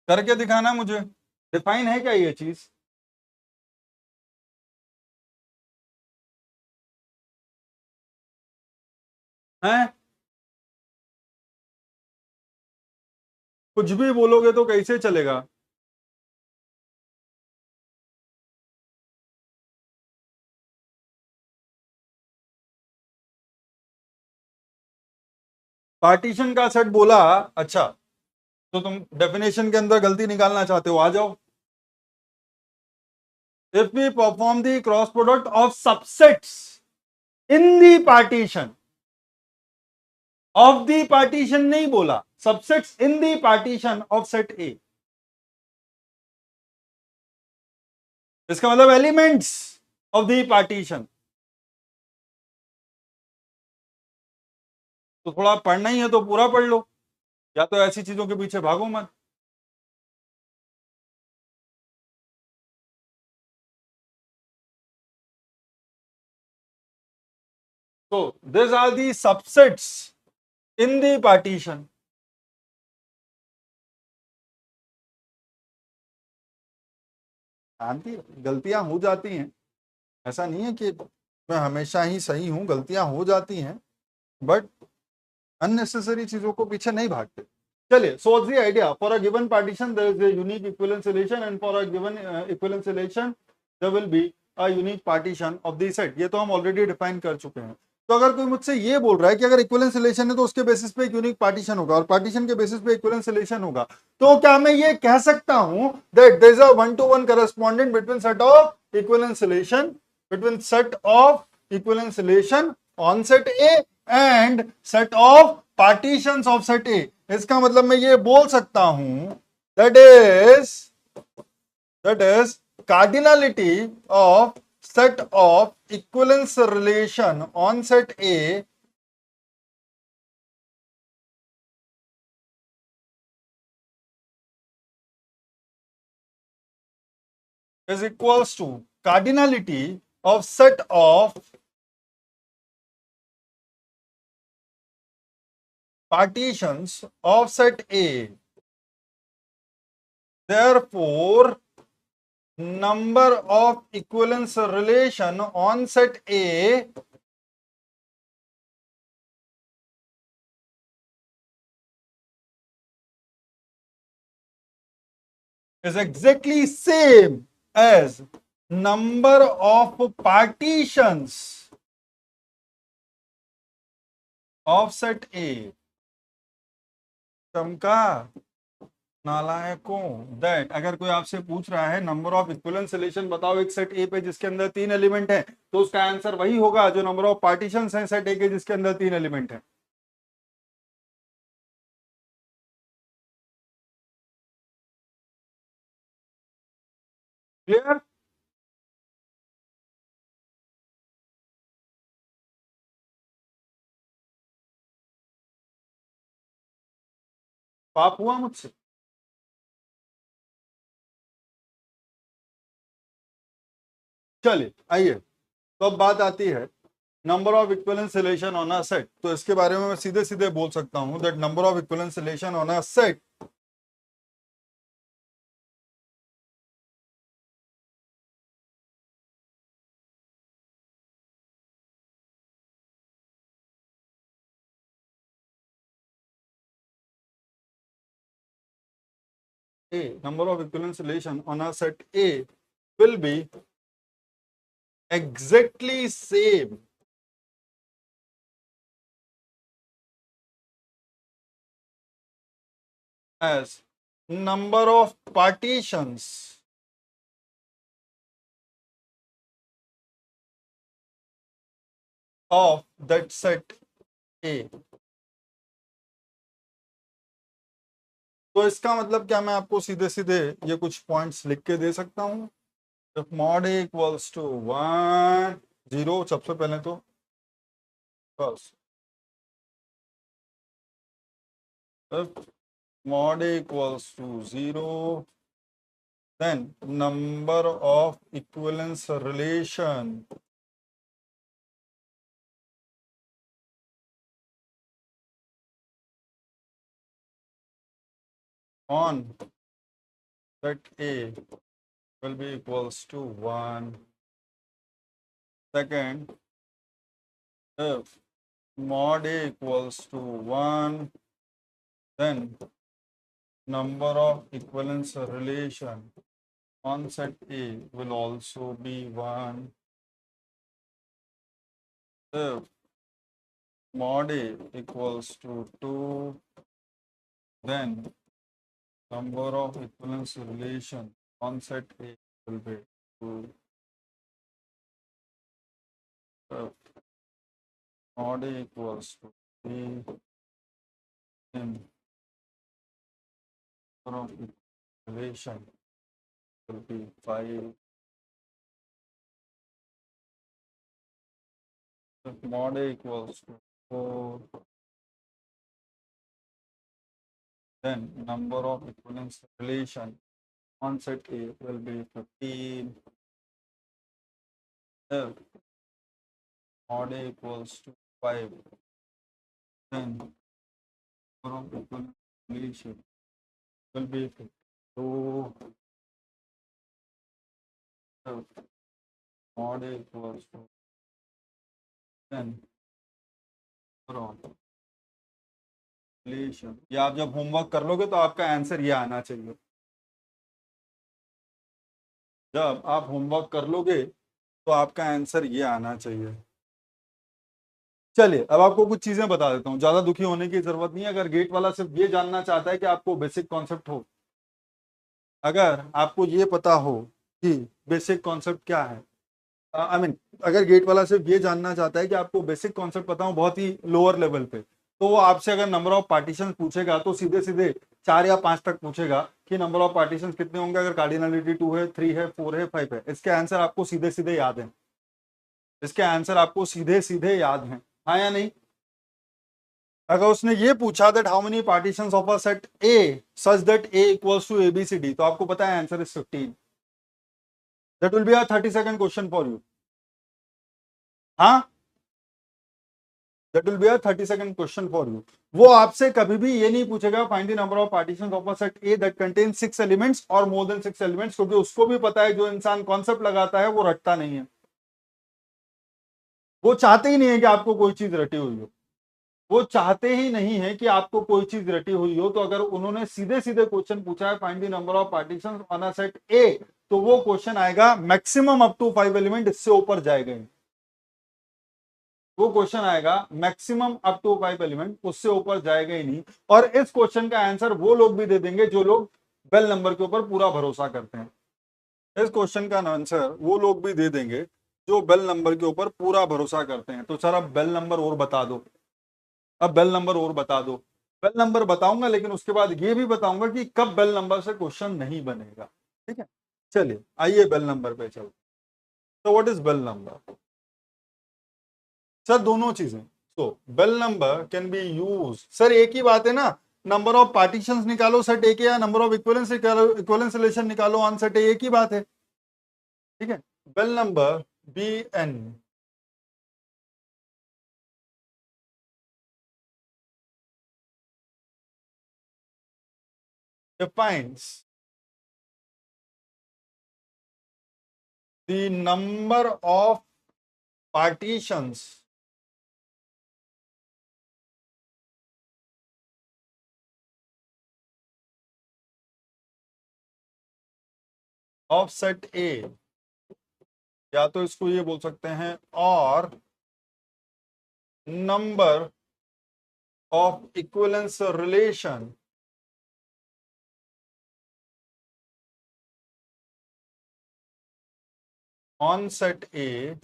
करके दिखाना मुझे, डिफाइन है क्या ये चीज? है कुछ भी बोलोगे तो कैसे चलेगा? पार्टीशन का सेट बोला, अच्छा, तो तुम डेफिनेशन के अंदर गलती निकालना चाहते हो, आ जाओ। If we perform the cross product of subsets in the partition, of the partition नहीं बोला, subsets in the partition of set A, इसका मतलब एलिमेंट्स ऑफ दी पार्टीशन। तो थोड़ा पढ़ना ही है तो पूरा पढ़ लो, या तो ऐसी चीजों के पीछे भागो मत। तो this are the subsets in the partition. शांति, गलतियां हो जाती हैं, ऐसा नहीं है कि मैं हमेशा ही सही हूं, गलतियां हो जाती हैं, बट अननेसेसरी चीजों को पीछे नहीं भागते। चलिए, so what's the idea, for a given partition there is a unique equivalence relation and for a given equivalence relation there will be a unique partition of the set. ये तो हम ऑलरेडी डिफाइन कर चुके हैं। तो अगर कोई मुझसे ये बोल रहा है कि अगर इक्विवेलेंस रिलेशन है तो उसके बेसिस पे एक यूनिक पार्टीशन होगा और पार्टीशन के बेसिस पे इक्विवेलेंस रिलेशन होगा, तो क्या मैं ये कह सकता हूं that there is a one to one correspondent between set of equivalence relation, between set of equivalence relation on set A and set of partitions of set A? इसका मतलब मैं ये बोल सकता हूं that is cardinality of set of equivalence relation on set A is equals to cardinality of set of partitions of set A. Therefore, number of equivalence relation on set A is exactly same as number of partitions of set A. चमका नालायकों, दैट अगर कोई आपसे पूछ रहा है नंबर ऑफ इक्विवेलेंस रिलेशन बताओ एक सेट ए पे जिसके अंदर 3 एलिमेंट है, तो उसका आंसर वही होगा जो नंबर ऑफ पार्टीशंस हैं सेट ए के जिसके अंदर 3 एलिमेंट है। क्लियर? पाप हुआ मुझसे? चलिए आइए, तो अब बात आती है number of equivalence relation on a set, तो इसके बारे में मैं सीधे सीधे बोल सकता हूं that number of equivalence relation on a set A, number of equivalence relation on a set A will be exactly same as number of partitions of that set A. तो इसका मतलब क्या, मैं आपको सीधे सीधे ये कुछ पॉइंट्स लिख के दे सकता हूं। If mod A equals to 1 0, सबसे पहले तो बस if mod A equals to 0, then number of equivalence relation on set A will be equals to 1. Second, if mod A equals to 1, then number of equivalence relation on set A will also be 1. If mod A equals to 2, then number of equivalence relation on set A will be 2. If mod A equals to 3, then number of relation will be 5. If mod A equals to 4, then number of equivalence relation on set A will be 15. If mod A equals to 5, then number of equivalence relation will be 52. If mod A equals to, then number of relation, ये आप जब होमवर्क कर लोगे तो आपका आंसर ये आना चाहिए। जब आप होमवर्क कर लोगे तो आपका आंसर ये आना चाहिए। चलिए अब आपको कुछ चीजें बता देता हूँ, ज्यादा दुखी होने की जरूरत नहीं है। अगर गेट वाला सिर्फ ये जानना चाहता है कि आपको बेसिक कॉन्सेप्ट हो, अगर आपको ये पता हो कि बेसिक कॉन्सेप्ट क्या है, आई मीन अगर गेट वाला सिर्फ ये जानना चाहता है कि आपको बेसिक कॉन्सेप्ट पता हो बहुत ही लोअर लेवल पे, तो वो आपसे अगर नंबर ऑफ पार्टीशन पूछेगा तो सीधे सीधे 4 या 5 तक पूछेगा कि नंबर ऑफ पार्टीशन कितने होंगे, अगर कार्डिनलिटी 2 है, 3 है, 4 है, 5 है। इसके आंसर आपको सीधे सीधे याद है, इसके आंसर आपको सीधे सीधे याद हैं, हाँ या नहीं। अगर उसने ये पूछा that how many partitions of a set A such that A equals to A B C D, तो आपको पता है answer is 15। That will be a 30 second question for you. हाँ, that will be a 30 second question for you. वो आपसे कभी भी ये नहीं पूछेगा find the number of partitions of a set A that contain 6 elements और मोर देन 6 एलिमेंट्स, क्योंकि उसको भी पता है जो इंसान कॉन्सेप्ट लगाता है वो रटता नहीं है। वो चाहते ही नहीं है कि आपको कोई चीज रटी हुई हो, वो चाहते ही नहीं है कि आपको कोई चीज रटी हुई हो। तो अगर उन्होंने सीधे सीधे क्वेश्चन पूछा है find the number of partitions on a set A, तो वो क्वेश्चन आएगा मैक्सिमम अप टू 5 एलिमेंट, इससे ऊपर जाएगा ही। वो क्वेश्चन आएगा मैक्सिमम अप टू 5 एलिमेंट, उससे ऊपर जाएगा ही नहीं। और इस क्वेश्चन का आंसर वो लोग भी दे देंगे जो लोग बेल नंबर के ऊपर पूरा भरोसा करते हैं। इस क्वेश्चन का आंसर वो लोग भी दे देंगे जो बेल नंबर के ऊपर पूरा भरोसा करते हैं। तो सर अब बेल नंबर और बता दो, अब बेल नंबर और बता दो। बेल नंबर बताऊंगा, लेकिन उसके बाद ये भी बताऊंगा कि कब बेल नंबर से क्वेश्चन नहीं बनेगा। ठीक है, चलिए आइए बेल नंबर पे चलते। तो what is Bell number? Sir दोनों चीजें। तो Bell number can be use, sir एक ही बात है ना, नंबर ऑफ पार्टीशंस निकालो सेट ए के, या नंबर ऑफ इक्विवेलेंस निकालो, इक्विवेलेंस रिलेशन निकालो ऑन सेट ए, एक ही बात है। ठीक है, Bell number B n defines the number of partitions of set A, या तो इसको ये बोल सकते हैं और number of equivalence relation on set A.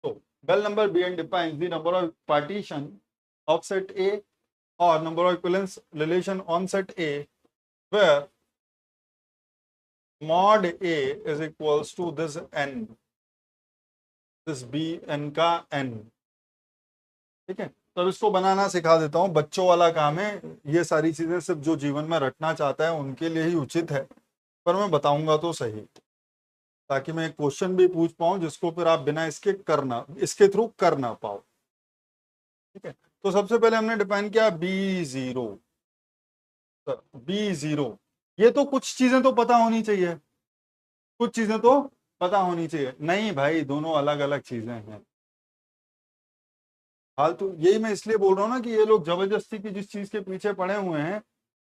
So bell number Bn defines the number of partition of set A or number of equivalence relation on set A where mod A is equals to this n, this Bn का n. ठीक है, तो अब इसको बनाना सिखा देता हूँ, बच्चों वाला काम है ये सारी चीजें, सिर्फ जो जीवन में रटना चाहता है उनके लिए ही उचित है, पर मैं बताऊंगा तो सही, ताकि मैं एक क्वेश्चन भी पूछ पाऊं जिसको फिर आप बिना इसके थ्रू कर ना पाओ। ठीक है, तो सबसे पहले हमने डिफाइन किया B0। B0, ये तो कुछ चीजें तो पता होनी चाहिए, कुछ चीजें तो पता होनी चाहिए। नहीं भाई, दोनों अलग अलग चीजें हैं। फालतू यही मैं इसलिए बोल रहा हूँ ना कि ये लोग जबरदस्ती की जिस चीज के पीछे पड़े हुए हैं,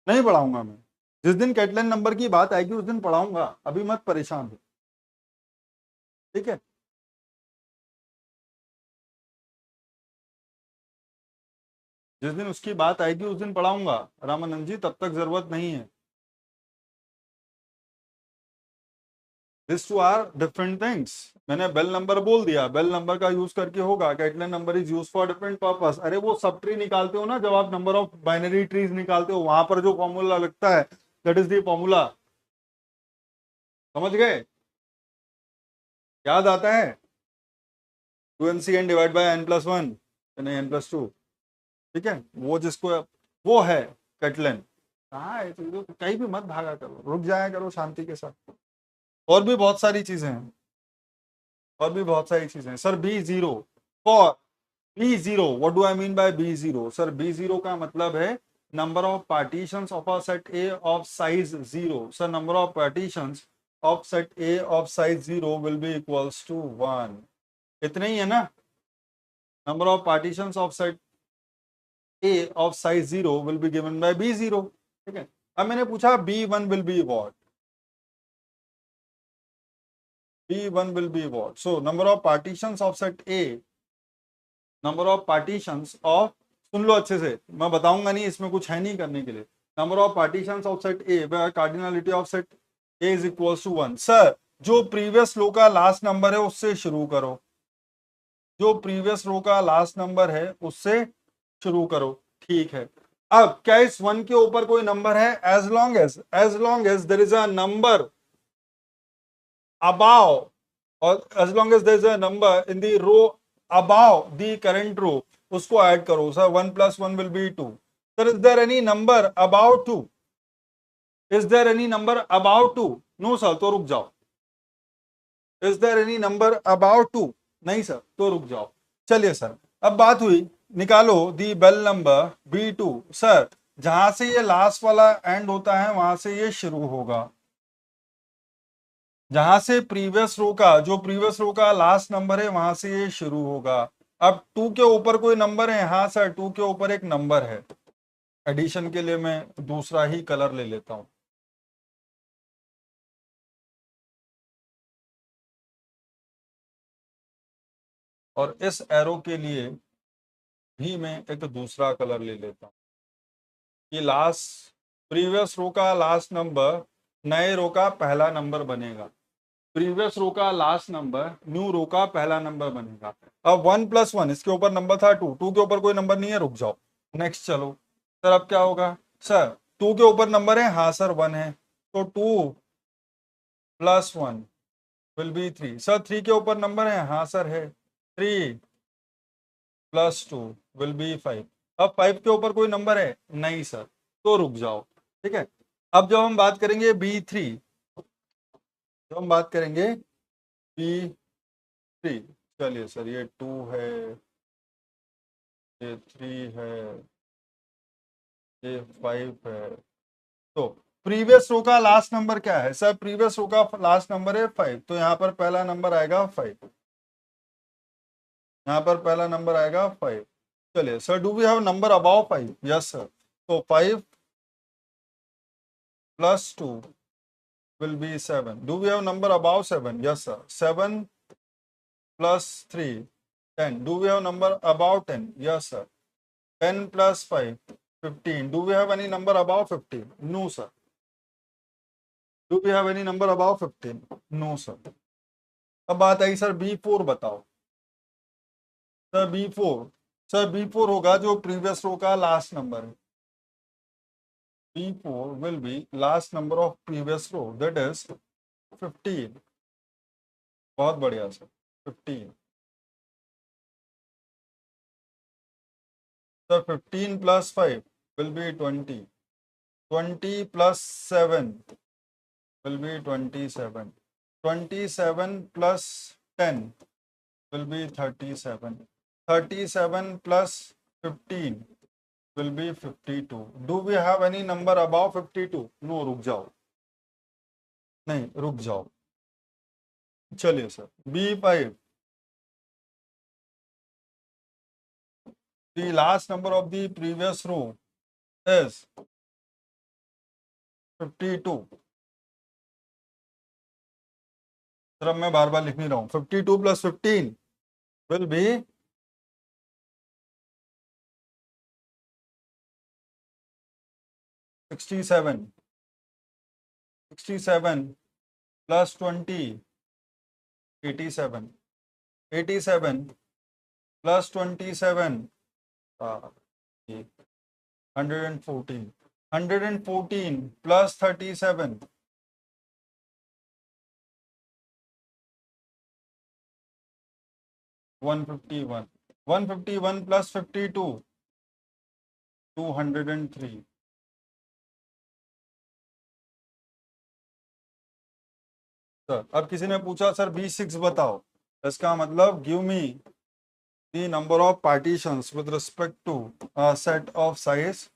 नहीं पढ़ाऊंगा मैं। जिस दिन कैटलाइन नंबर की बात आएगी उस दिन पढ़ाऊंगा, अभी मत परेशान हो। ठीक है, जिस दिन उसकी बात आएगी उस दिन पढ़ाऊंगा रामानंद जी, तब तक जरूरत नहीं है। This two are different things. मैंने बेल नंबर बोल दिया, बेल नंबर का यूज करके होगा, Catalan number is use for different purpose. अरे वो सब ट्री निकालते हो ना, जब आप नंबर ऑफ बाइनरी ट्रीज निकालते हो, वहां पर जो फॉर्मूला लगता है दैट इज द फॉर्मूला। समझ गए? याद आता है? 2n/n डिवाइड बाय n+1 यानी n+2। ठीक है, वो जिसको वो है कैटलाइन। कहाँ है तो कहीं भी मत भागा करो, रुक जाया करो शांति के साथ। और भी बहुत सारी चीजें हैं, और भी बहुत सारी चीजें हैं। Sir B0 for B0, what do I mean by B0? Sir B0 का मतलब है number of partitions of a set A of size 0। Sir number of partitions of set A of size 0 will be equals to 1। इतना ही है ना? Number of partitions of set A of size 0 will be given by B0। ठीक है, अब मैंने पूछा B1 will be what? B1 will be what? So number of partitions of set A, number of partitions of, सुन लो अच्छे से, मैं बताऊंगा नहीं, इसमें कुछ है नहीं करने के लिए। Number of partitions of set A where cardinality of set A is equals to 1। Sir जो प्रीवियस रो का लास्ट नंबर है उससे शुरू करो, जो प्रीवियस रो का लास्ट नंबर है उससे शुरू करो। ठीक है, अब क्या इस 1 के ऊपर कोई नंबर है? As long as there is a number above, or as long as there is a number in the row above the current row, उसको ऐड करो। Sir 1 + 1 will be 2। Sir is there any number above 2? Is there any number above 2? No sir, तो रुक जाओ। Is there any number above 2? नहीं सर, तो रुक जाओ। चलिए सर, अब बात हुई, निकालो दी बेल नंबर B2। सर जहां से ये लास्ट वाला एंड होता है वहां से ये शुरू होगा, जहां से प्रीवियस रो का, जो प्रीवियस रो का लास्ट नंबर है वहां से ये शुरू होगा। अब 2 के ऊपर कोई नंबर है? हाँ सर, 2 के ऊपर एक नंबर है। एडिशन के लिए मैं दूसरा ही कलर ले लेता हूं। और इस एरो के लिए भी मैं एक दूसरा कलर ले लेता हूं। ये लास्ट प्रीवियस रो का लास्ट नंबर नए रो का पहला नंबर बनेगा, प्रीवियस रो का लास्ट नंबर न्यू रो का पहला नंबर बनेगा। अब 1 + 1, इसके ऊपर नंबर था 2, 2 के ऊपर कोई नंबर नहीं है, रुक जाओ, नेक्स्ट चलो। सर अब क्या होगा? सर 2 के ऊपर नंबर है? हाँ सर 1 है, तो 2 + 1 विल बी 3। सर 3 के ऊपर नंबर है? हाँ सर है, 3 + 2 विल बी 5। अब 5 के ऊपर कोई नंबर है? नहीं सर, तो रुक जाओ। ठीक है, अब जब हम बात करेंगे B3, जब हम बात करेंगे B3, चलिए सर ये 2 है, ये 3 है, ये 5 है, तो प्रीवियस रो का लास्ट नंबर क्या है सर? प्रीवियस रो का लास्ट नंबर है 5, तो यहाँ पर पहला नंबर आएगा 5, यहाँ पर पहला नंबर आएगा 5। चलिए sir, do we have number above 5? Yes sir. तो 5 plus 2 will be 7. Do we have number above 7? Yes sir. 7 plus 3 10. Do we have number above 10? Yes sir. 10 plus 5 15. Do we have any number above 15? No sir. Do we have any number above 15? No sir. अब बात आई सर B4 बताओ। सर B4, सर B4 होगा जो प्रीवियस रो का लास्ट नंबर है। B4 will be last number of previous row, that is 15। बहुत बढ़िया sir, 15। Sir 15 plus 5 will be 20। 20 plus 7 will be 27। 27 plus 10 will be 37। 37 plus 15 will be 52। Do we have any number above 52? No, रुक जाओ, नहीं रुक जाओ। चलिए sir B5, the last number of the previous row is 52। Sir अब मैं बार बार लिख नहीं रहा हूँ। 52 plus 15 will be 67। 67 plus 20 87। 87 plus 27 114। 114 plus 37 151। 151 plus 52 203। Sir अब किसी ने पूछा सर B6 बताओ, इसका मतलब give me the number of partitions with respect to a set of size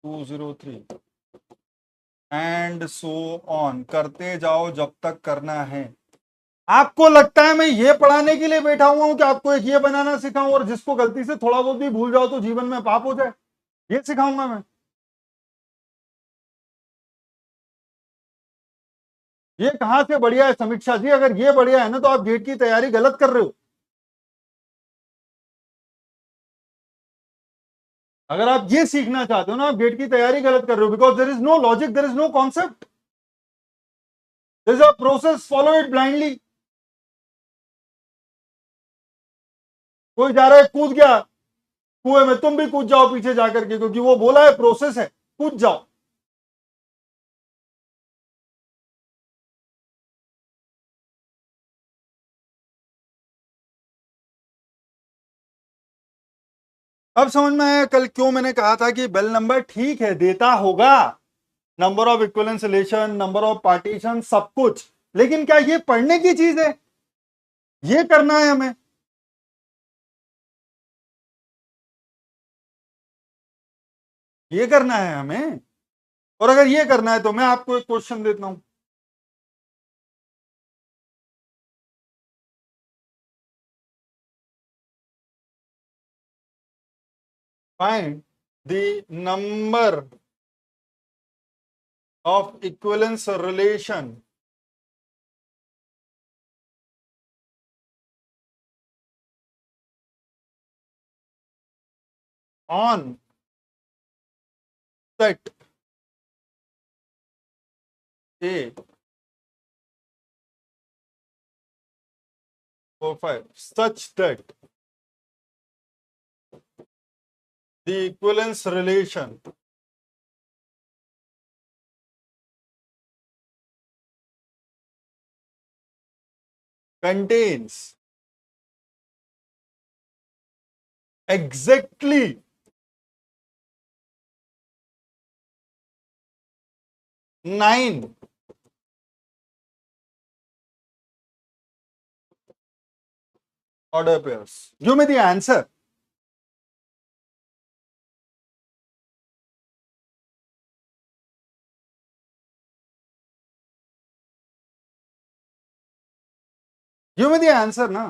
203 and so on, करते जाओ जब तक करना है। आपको लगता है मैं ये पढ़ाने के लिए बैठा हुआ हूं कि आपको एक ये बनाना सिखाऊं और जिसको गलती से थोड़ा बहुत भी भूल जाओ तो जीवन में पाप हो जाए, ये सिखाऊंगा मैं? ये कहां से बढ़िया है समीक्षा जी? अगर ये बढ़िया है ना तो आप गेट की तैयारी गलत कर रहे हो। अगर आप ये सीखना चाहते हो ना, आप गेट की तैयारी गलत कर रहे हो, because there is no logic, there is no concept, there is a process, follow it blindly. कोई जा रहा है, कूद गया कुएं में, तुम भी कूद जाओ पीछे जाकर के, क्योंकि वो बोला है प्रोसेस है, कूद जाओ। अब समझ में आया कल क्यों मैंने कहा था कि बेल नंबर ठीक है देता होगा, number of equivalence relation, number of partition, सब कुछ, लेकिन क्या ये पढ़ने की चीज है? ये करना है हमें। ये करना है हमें। और अगर ये करना है तो मैं आपको एक क्वेश्चन देता हूं। Find the number of equivalence relation on set A 4 5 such that the equivalence relation contains exactly 9 order pairs. Give me the answer. Give me the answer ना।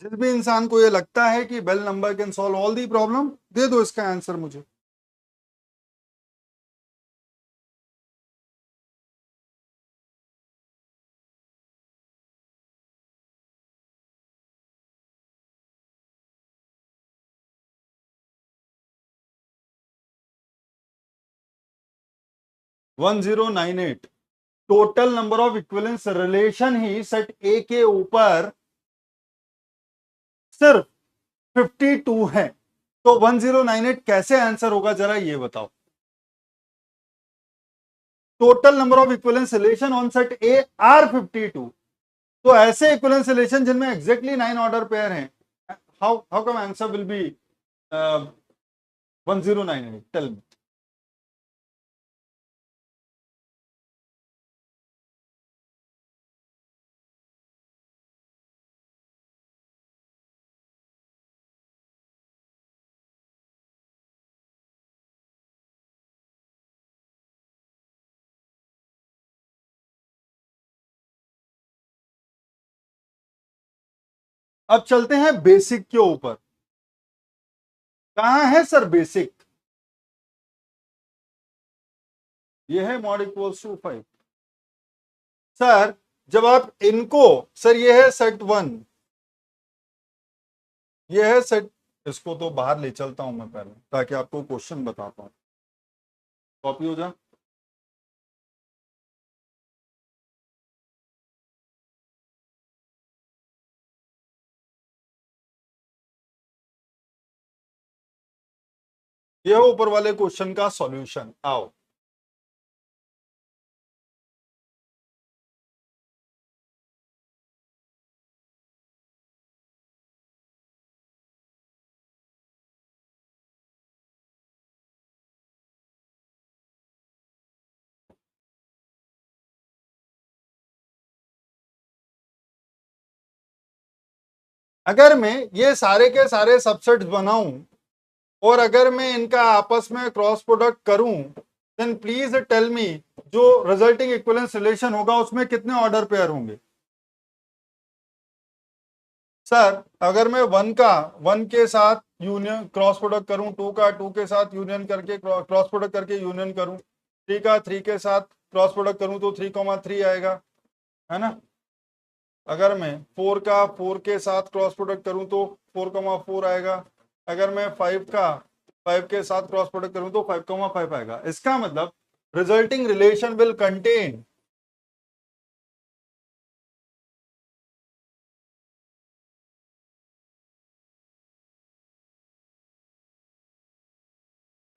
जिस भी इंसान को ये लगता है कि Bell number can solve all the problem, दे दो इसका आंसर मुझे। One 1098 total number of equivalence relation ही सेट ए के ऊपर सिर्फ 52 है, तो 1098 कैसे आंसर होगा जरा ये बताओ। Total number of equivalence relation on set A are 52, तो ऐसे इक्विवेलेंस रिलेशन जिनमें एग्जैक्टली 9 ऑर्डर पेयर हैं, how come answer will be 1098? Tell me. अब चलते हैं बेसिक के ऊपर। कहां है सर बेसिक? ये है मॉड इक्वल्स टू 5। सर जब आप इनको, सर ये है सेट 1, ये है सेट, इसको तो बाहर ले चलता हूं मैं पहले ताकि आपको क्वेश्चन बता पाऊं। कॉपी हो जा। ये है ऊपर वाले क्वेश्चन का सॉल्यूशन, आओ। अगर मैं ये सारे के सारे सबसेट्स बनाऊं और अगर मैं इनका आपस में क्रॉस प्रोडक्ट करूं, देन प्लीज टेल मी जो रिजल्टिंग इक्विवेलेंस रिलेशन होगा उसमें कितने ऑर्डर पेयर होंगे? सर अगर मैं वन के साथ यूनियन क्रॉस प्रोडक्ट करूं, टू के साथ यूनियन करके क्रॉस प्रोडक्ट करके यूनियन करूं, थ्री के साथ क्रॉस प्रोडक्ट करूं तो 3,3 आएगा, है ना। अगर मैं फोर के साथ क्रॉस प्रोडक्ट करूं तो 4,4 आएगा। अगर मैं फाइव के साथ क्रॉस प्रोडक्ट करूं तो 5,5 आएगा। इसका मतलब resulting relation will contain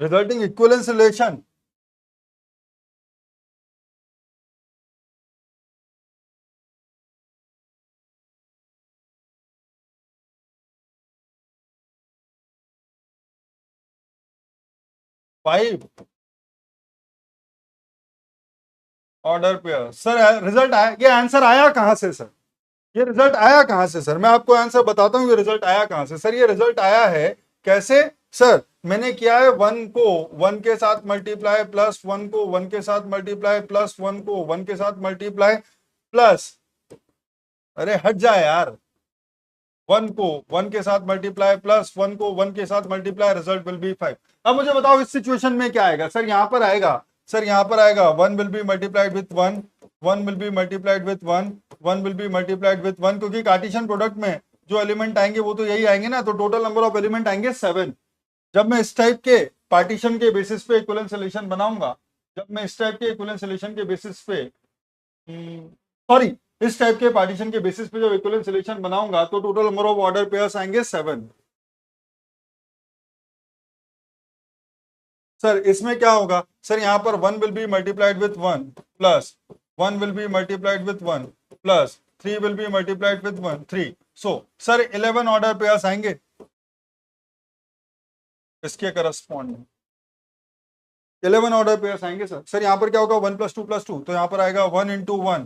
resulting equivalence relation five order pair. Sir result आया, ये आंसर आया कहां से सर? ये रिजल्ट आया कहां से सर? मैं आपको आंसर बताता हूं ये रिजल्ट आया कहां से। सर ये रिजल्ट आया है कैसे? सर मैंने किया है वन को वन के साथ मल्टीप्लाई, प्लस वन को वन के साथ मल्टीप्लाई, प्लस वन को वन के साथ मल्टीप्लाई, प्लस, अरे हट जाए यार, वन को वन के साथ मल्टीप्लाई प्लस वन को वन के साथ मल्टीप्लाई, रिजल्ट विल बी 5। अब मुझे बताओ इस सिचुएशन में क्या आएगा? सर यहां पर आएगा, सर यहां पर आएगा one will be multiplied with one, one will be multiplied with one, one will be multiplied with one, क्योंकि कार्टेशियन प्रोडक्ट में जो एलिमेंट आएंगे वो तो यही आएंगे ना, तो टोटल नंबर ऑफ एलिमेंट आएंगे 7। जब मैं इस टाइप के पार्टीशन के बेसिस पे इक्विवेलेंट सॉल्यूशन बनाऊंगा, जब मैं इस टाइप के इक्विवेलेंट सॉल्यूशन के बेसिस पे, सॉरी, इस टाइप के पार्टीशन के बेसिस पे जब इक्विवेलेंट सॉल्यूशन बनाऊंगा तो total number of order pairs आएंगे 7। सर इसमें क्या होगा? सर यहां पर one will be multiplied with one, plus one will be multiplied with one, plus three will be multiplied with one, three. So sir 11 order pairs आएंगे इसके करस्पॉन्डिंग, 11 ऑर्डर पेयर्स आएंगे सर। सर यहां पर क्या होगा? वन प्लस टू, तो यहां पर आएगा one into one,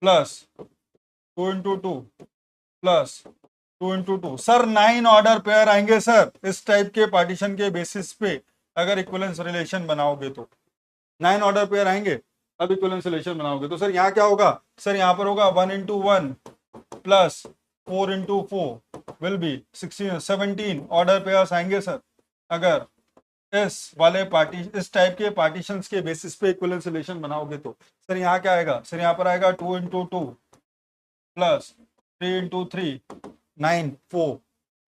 plus two into two, plus 2 into 2 sir 9 order pair आएंगे सर इस टाइप के पार्टीशन के बेसिस पे अगर इक्विवेलेंस रिलेशन बनाओगे तो 9 ऑर्डर पेयर आएंगे। अब इक्विवेलेंस रिलेशन बनाओगे तो सर यहाँ क्या होगा, सर यहाँ पर होगा 1 into 1 plus 4 into 4 will be 16 17 order pairs आएंगे सर अगर इस टाइप के पार्टीशंस के बेसिस पे इक्विवेलेंस रिलेशन बनाओगे तो। सर यहाँ क्या आएगा, सर यहाँ पर आएगा 2 into 2 plus 3 into 3 9 4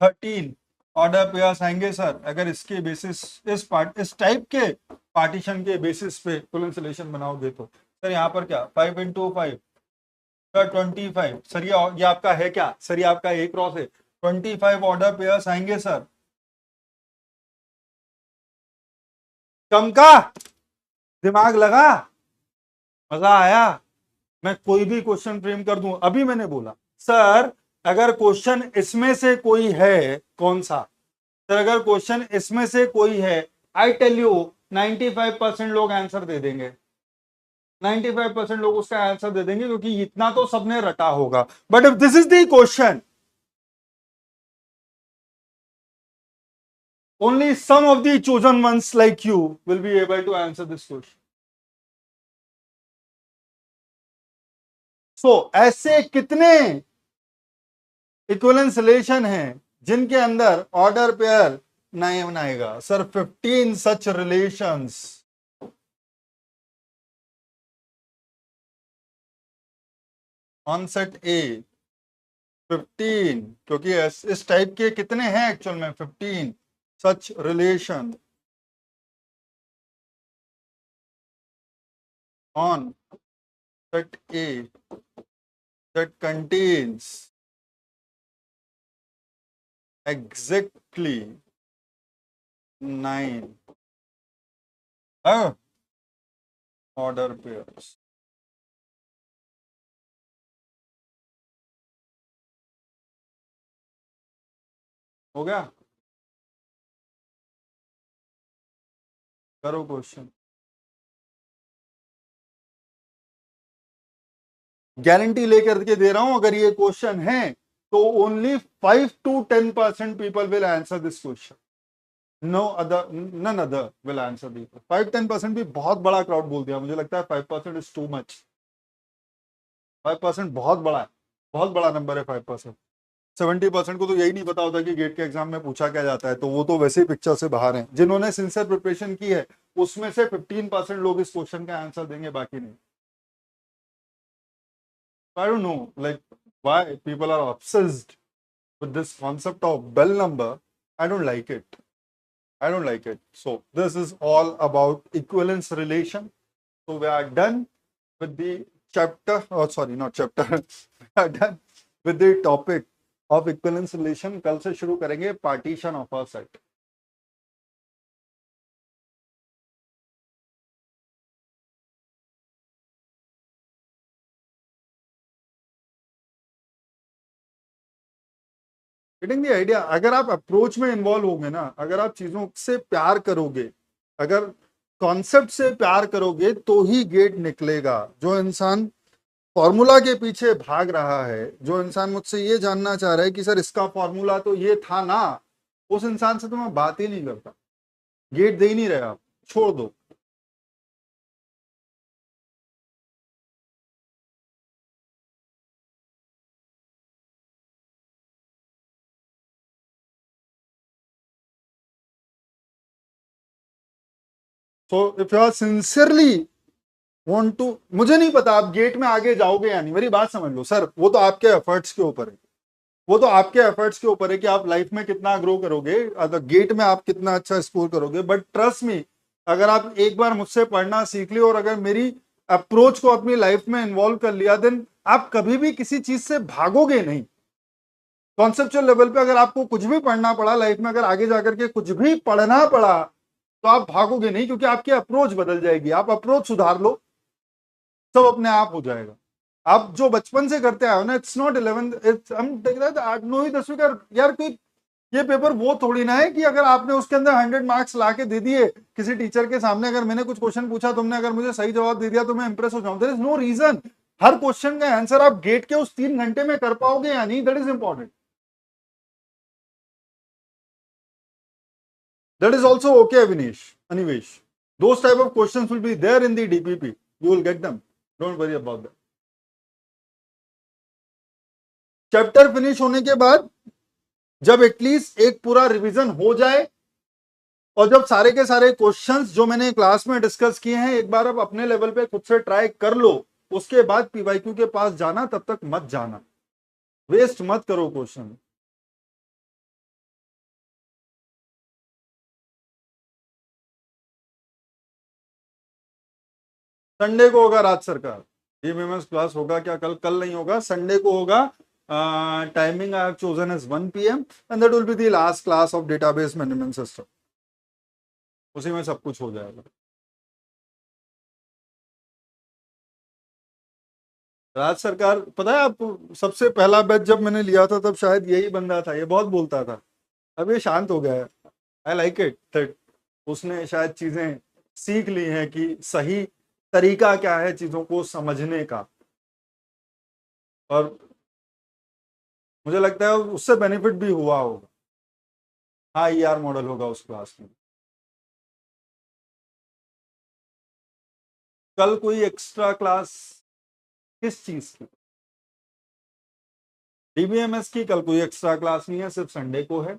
13 order pairs आएंगे सर अगर इसके बेसिस इस टाइप के पार्टीशन के बेसिस पे इक्विवेलेंस रिलेशन बनाओगे तो। सर यहाँ पर क्या 5 इंटू 5 सर 25 सर ये आपका है क्या, सर ये आपका एक क्रॉस है 25 ऑर्डर पेयर्स आएंगे सर। कम का दिमाग लगा, मजा आया। मैं कोई भी क्वेश्चन फ्रेम कर दूं, अभी मैंने बोला सर अगर क्वेश्चन इसमें से कोई है, कौन सा सर, अगर क्वेश्चन इसमें से कोई है आई टेल यू 95% लोग आंसर दे देंगे, 95% लोग उसका आंसर दे देंगे क्योंकि इतना तो सबने रटा होगा। But if this is the question only some of the chosen ones like you will be able to answer this question. So ऐसे कितने इक्विवेलेंस रिलेशन हैं जिनके अंदर ऑर्डर पेयर नहीं बनाएगा, sir 15 such relations. On set ए 15 क्योंकि इस टाइप के कितने हैं एक्चुअल में 15 such relation on set A that contains exactly 9 order pairs. हो गया, करो क्वेश्चन। गारंटी लेकर के दे रहा हूं अगर ये क्वेश्चन है तो only 5 to 10% people will answer this question, none other will answer this. 5-10% भी बहुत बड़ा क्राउड बोल दिया, मुझे लगता है 5% इज टू मच। 5% बहुत बड़ा है, बहुत बड़ा नंबर है 5%। 70% को तो यही नहीं पता होता कि गेट के एग्जाम में पूछा क्या जाता है, तो वो तो वैसे ही पिक्चर से बाहर हैं। जिन्होंने सिंसियर प्रिपरेशन की है उसमें से 15% लोग इस क्वेश्चन का आंसर देंगे, बाकी नहीं। I don't know like why people are obsessed with this concept of bell number. I don't like it. I don't like it. So this is all about equivalence relation. So we are done with the chapter, oh sorry not chapter, we are done with the topic of equivalence relation. कल से शुरू करेंगे partition of a set. Getting the idea. अगर आप अप्रोच में इन्वॉल्व होंगे ना, अगर आप चीजों से प्यार करोगे, अगर कॉन्सेप्ट से प्यार करोगे तो ही गेट निकलेगा। जो इंसान फॉर्मूला के पीछे भाग रहा है, जो इंसान मुझसे ये जानना चाह रहा है कि सर इसका फॉर्मूला तो ये था ना, उस इंसान से तो मैं बात ही नहीं करता। गेट दे ही नहीं रहे आप, छोड़ दो। So if you are sincerely want to, मुझे नहीं पता आप गेट में आगे जाओगे या नहीं, मेरी बात समझ लो सर, वो तो आपके एफर्ट्स के ऊपर है, वो तो आपके एफर्ट्स के ऊपर है कि आप लाइफ में कितना ग्रो करोगे, गेट में आप कितना अच्छा स्कोर करोगे। बट ट्रस्ट मी, अगर आप एक बार मुझसे पढ़ना सीख लियो और अगर मेरी अप्रोच को अपनी लाइफ में इन्वॉल्व कर लिया, देन आप कभी भी किसी चीज से भागोगे नहीं। कॉन्सेप्चुअल लेवल पे अगर आपको कुछ भी पढ़ना पड़ा लाइफ में, अगर आगे जाकर के कुछ भी पढ़ना पड़ा तो आप भागोगे नहीं, क्योंकि आपकी अप्रोच बदल जाएगी। आप अप्रोच सुधार लो, सब अपने आप हो जाएगा। आप जो बचपन से करते आए हो ना, इट्स नॉट 11th, हम देख रहे थे 8वीं 10वीं का यार, कोई ये पेपर वो थोड़ी ना है कि अगर आपने उसके अंदर 100 मार्क्स ला के दे दिए किसी टीचर के सामने, अगर मैंने कुछ क्वेश्चन पूछा, तुमने अगर मुझे सही जवाब दे दिया तो मैं इंप्रेस हो जाऊं। There is no reason. हर क्वेश्चन का आंसर आप गेट के उस 3 घंटे में कर पाओगे या नहीं, that is important. That is also okay, Anivesh. Those type of questions will be there in the DPP. You will get them. Don't worry about that. Chapter finish होने के बाद जब एटलीस्ट एक पूरा रिवीजन हो जाए और जब सारे के सारे क्वेश्चंस जो मैंने क्लास में डिस्कस किए हैं एक बार अब अपने लेवल पे खुद से ट्राई कर लो, उसके बाद पीवाईक्यू के पास जाना, तब तक मत जाना, वेस्ट मत करो क्वेश्चन। संडे को होगा राज सरकार, डीबीएमएस क्लास होगा क्या कल? कल नहीं होगा, संडे को होगा। Timing I have chosen as 1 PM and that will be the last class of database management system. उसी में सब कुछ हो जाएगा। राज सरकार पता है आपको, सबसे पहला बैच जब मैंने लिया था तब शायद यही बंदा था, ये बहुत बोलता था। अब ये शांत हो गया है। आई लाइक इट दैट उसने शायद चीजें सीख ली हैं कि सही तरीका क्या है चीजों को समझने का, और मुझे लगता है उससे बेनिफिट भी हुआ होगा। हाँ, ER मॉडल होगा उस क्लास में। कल कोई एक्स्ट्रा क्लास किस चीज की? डीबीएमएस की कल कोई एक्स्ट्रा क्लास नहीं है, सिर्फ संडे को है।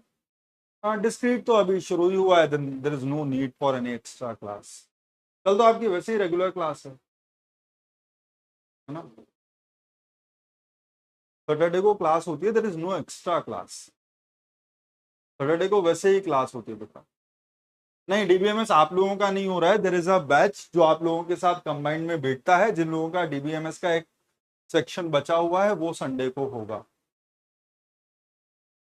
हाँ, डिस्क्रीट तो अभी शुरू ही हुआ है, there is no need for any extra class. कल तो आपकी वैसे ही रेगुलर क्लास है ना? सैटरडे को क्लास होती है, there is no extra class. Saturday को वैसे ही क्लास होती है बेटा। नहीं, डीबीएमएस आप लोगों का नहीं हो रहा है, देयर इज अ बैच जो आप लोगों के साथ कंबाइंड में बैठता है। जिन लोगों का डीबीएमएस का एक सेक्शन बचा हुआ है वो संडे को होगा।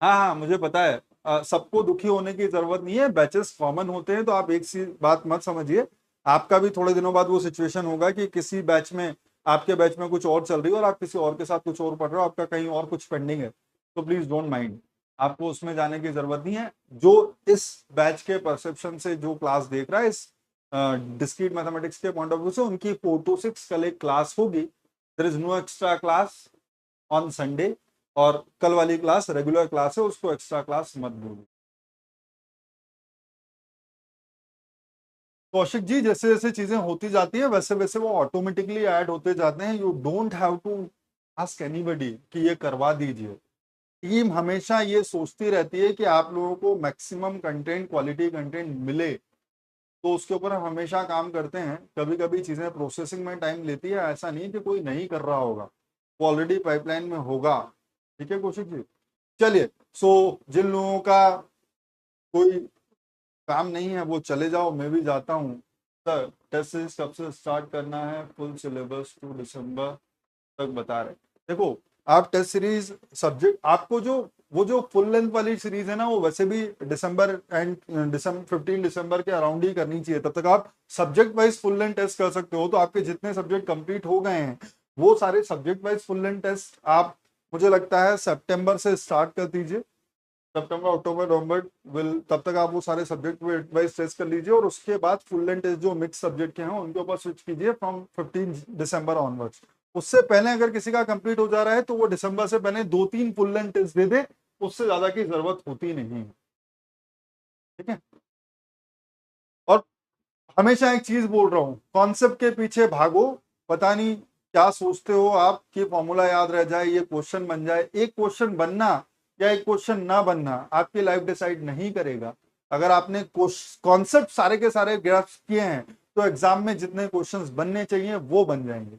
हाँ हाँ, मुझे पता है। सबको दुखी होने की जरूरत नहीं है, बैचेस कॉमन होते हैं, तो आप एक सी बात मत समझिए। आपका भी थोड़े दिनों बाद वो सिचुएशन होगा कि किसी बैच में, आपके बैच में कुछ और चल रही है और आप किसी और के साथ कुछ और पढ़ रहे हो, आपका कहीं और कुछ पेंडिंग है, तो प्लीज डोंट माइंड, आपको उसमें जाने की जरूरत नहीं है। जो इस बैच के परसेप्शन से जो क्लास देख रहा है, इस डिस्क्रीट मैथमेटिक्स के पॉइंट ऑफ व्यू से, उनकी 4 to 6 कल एक क्लास होगी। There is no extra class on Sunday, और कल वाली क्लास रेगुलर क्लास है, उसको एक्स्ट्रा क्लास मत भूलो। कौशिक जी, जैसे जैसे चीजें होती जाती है वैसे वैसे वो ऑटोमेटिकली ऐड होते जाते हैं। You don't have to ask anybody कि ये करवा दीजिए। टीम हमेशा ये सोचती रहती है कि आप लोगों को मैक्सिमम कंटेंट, क्वालिटी कंटेंट मिले, तो उसके ऊपर हम हमेशा काम करते हैं। कभी कभी चीजें प्रोसेसिंग में टाइम लेती है, ऐसा नहीं कि कोई नहीं कर रहा होगा, वो ऑलरेडी पाइपलाइन में होगा। ठीक है कौशिक जी? चलिए, सो जिन लोगों का कोई काम नहीं है वो चले जाओ, मैं भी जाता हूँ। सर, टेस्ट सीरीज कब से स्टार्ट करना है? फुल सिलेबस 2 दिसंबर तक बता रहे। देखो, आप टेस्ट सीरीज सब्जेक्ट, आपको जो वो जो फुल लेंथ वाली सीरीज है ना, वो वैसे भी दिसंबर एंड 15 दिसंबर के अराउंड ही करनी चाहिए। तब तक आप subject wise full length test कर सकते हो। तो आपके जितने सब्जेक्ट कंप्लीट हो गए हैं वो सारे subject wise full length test आप, मुझे लगता है सितंबर से स्टार्ट कर दीजिए। सितंबर, अक्टूबर, नवंबर विल, तब तक आप वो सारे सब्जेक्ट वाइज टेस्ट कर लीजिए, और उसके बाद फुल लेंथ टेस्ट जो मिक्स सब्जेक्ट के हैं उनके ऊपर स्विच कीजिए फ्रॉम 15 दिसंबर ऑनवर्ड्स। उससे पहले अगर किसी का कंप्लीट हो जा रहा है तो वो दिसंबर से पहले 2-3 फुल लेंथ टेस्ट दे दे, उससे ज्यादा की जरूरत होती नहीं है। ठीक है? और हमेशा एक चीज बोल रहा हूं, कॉन्सेप्ट के पीछे भागो। पता नहीं क्या सोचते हो आप कि फॉर्मूला याद रह जाए, ये क्वेश्चन बन जाए। एक क्वेश्चन बनना या एक क्वेश्चन ना बनना आपकी लाइफ डिसाइड नहीं करेगा। अगर आपने कॉन्सेप्ट सारे के सारे ग्रास्प किए हैं तो एग्जाम में जितने क्वेश्चंस बनने चाहिए वो बन जाएंगे।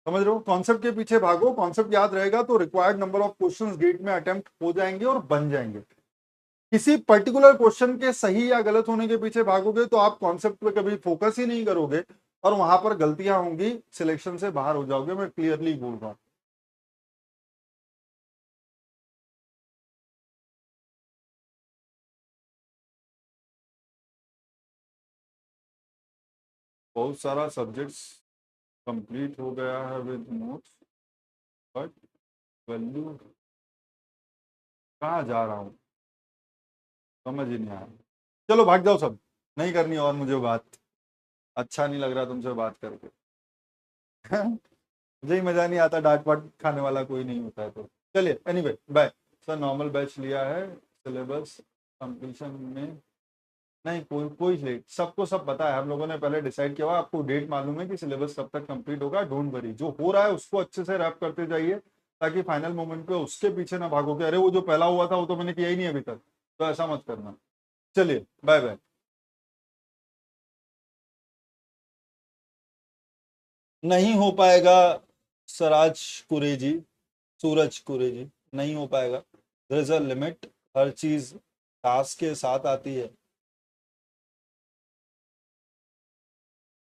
समझ रहे हो? कॉन्सेप्ट के पीछे भागो, कॉन्सेप्ट याद रहेगा तो required number of questions GATE में अटेम्प्ट हो जाएंगे और बन जाएंगे। किसी पर्टिकुलर क्वेश्चन के सही या गलत होने के पीछे भागोगे तो आप कॉन्सेप्ट पे कभी फोकस ही नहीं करोगे, और वहां पर गलतियां होंगी, सिलेक्शन से बाहर हो जाओगे। मैं क्लियरली बोल रहा हूं। बहुत सारा सब्जेक्ट्स कंप्लीट हो गया है विद नोट्स, बट वैल्यू कहाँ जा रहा हूँ समझ ही नहीं आया। चलो भाग जाओ सब, नहीं करनी और मुझे बात। अच्छा नहीं लग रहा तुमसे बात करके। मुझे ही मजा नहीं आता, डांट वाट खाने वाला कोई नहीं होता है तो। चलिए, anyway bye. Sir normal batch लिया है, सिलेबस कंप्लीशन में नहीं, कोई लेट, सबको सब पता है, हम लोगों ने पहले डिसाइड किया हुआ, आपको डेट मालूम है कि सिलेबस कब तक कंप्लीट होगा, डोंट वरी, जो हो रहा है उसको अच्छे से रैप करते जाइए, ताकि फाइनल मोमेंट पे उसके पीछे ना भागो कि अरे वो जो पहला हुआ था वो तो मैंने किया ही नहीं अभी तक, तो ऐसा मत करना। चलिए, बाय बाय। नहीं हो पाएगा सराज कुरेजी, सूरज कुरेजी, नहीं हो पाएगा। देयर इज अ लिमिट, हर चीज टास्क के साथ आती है।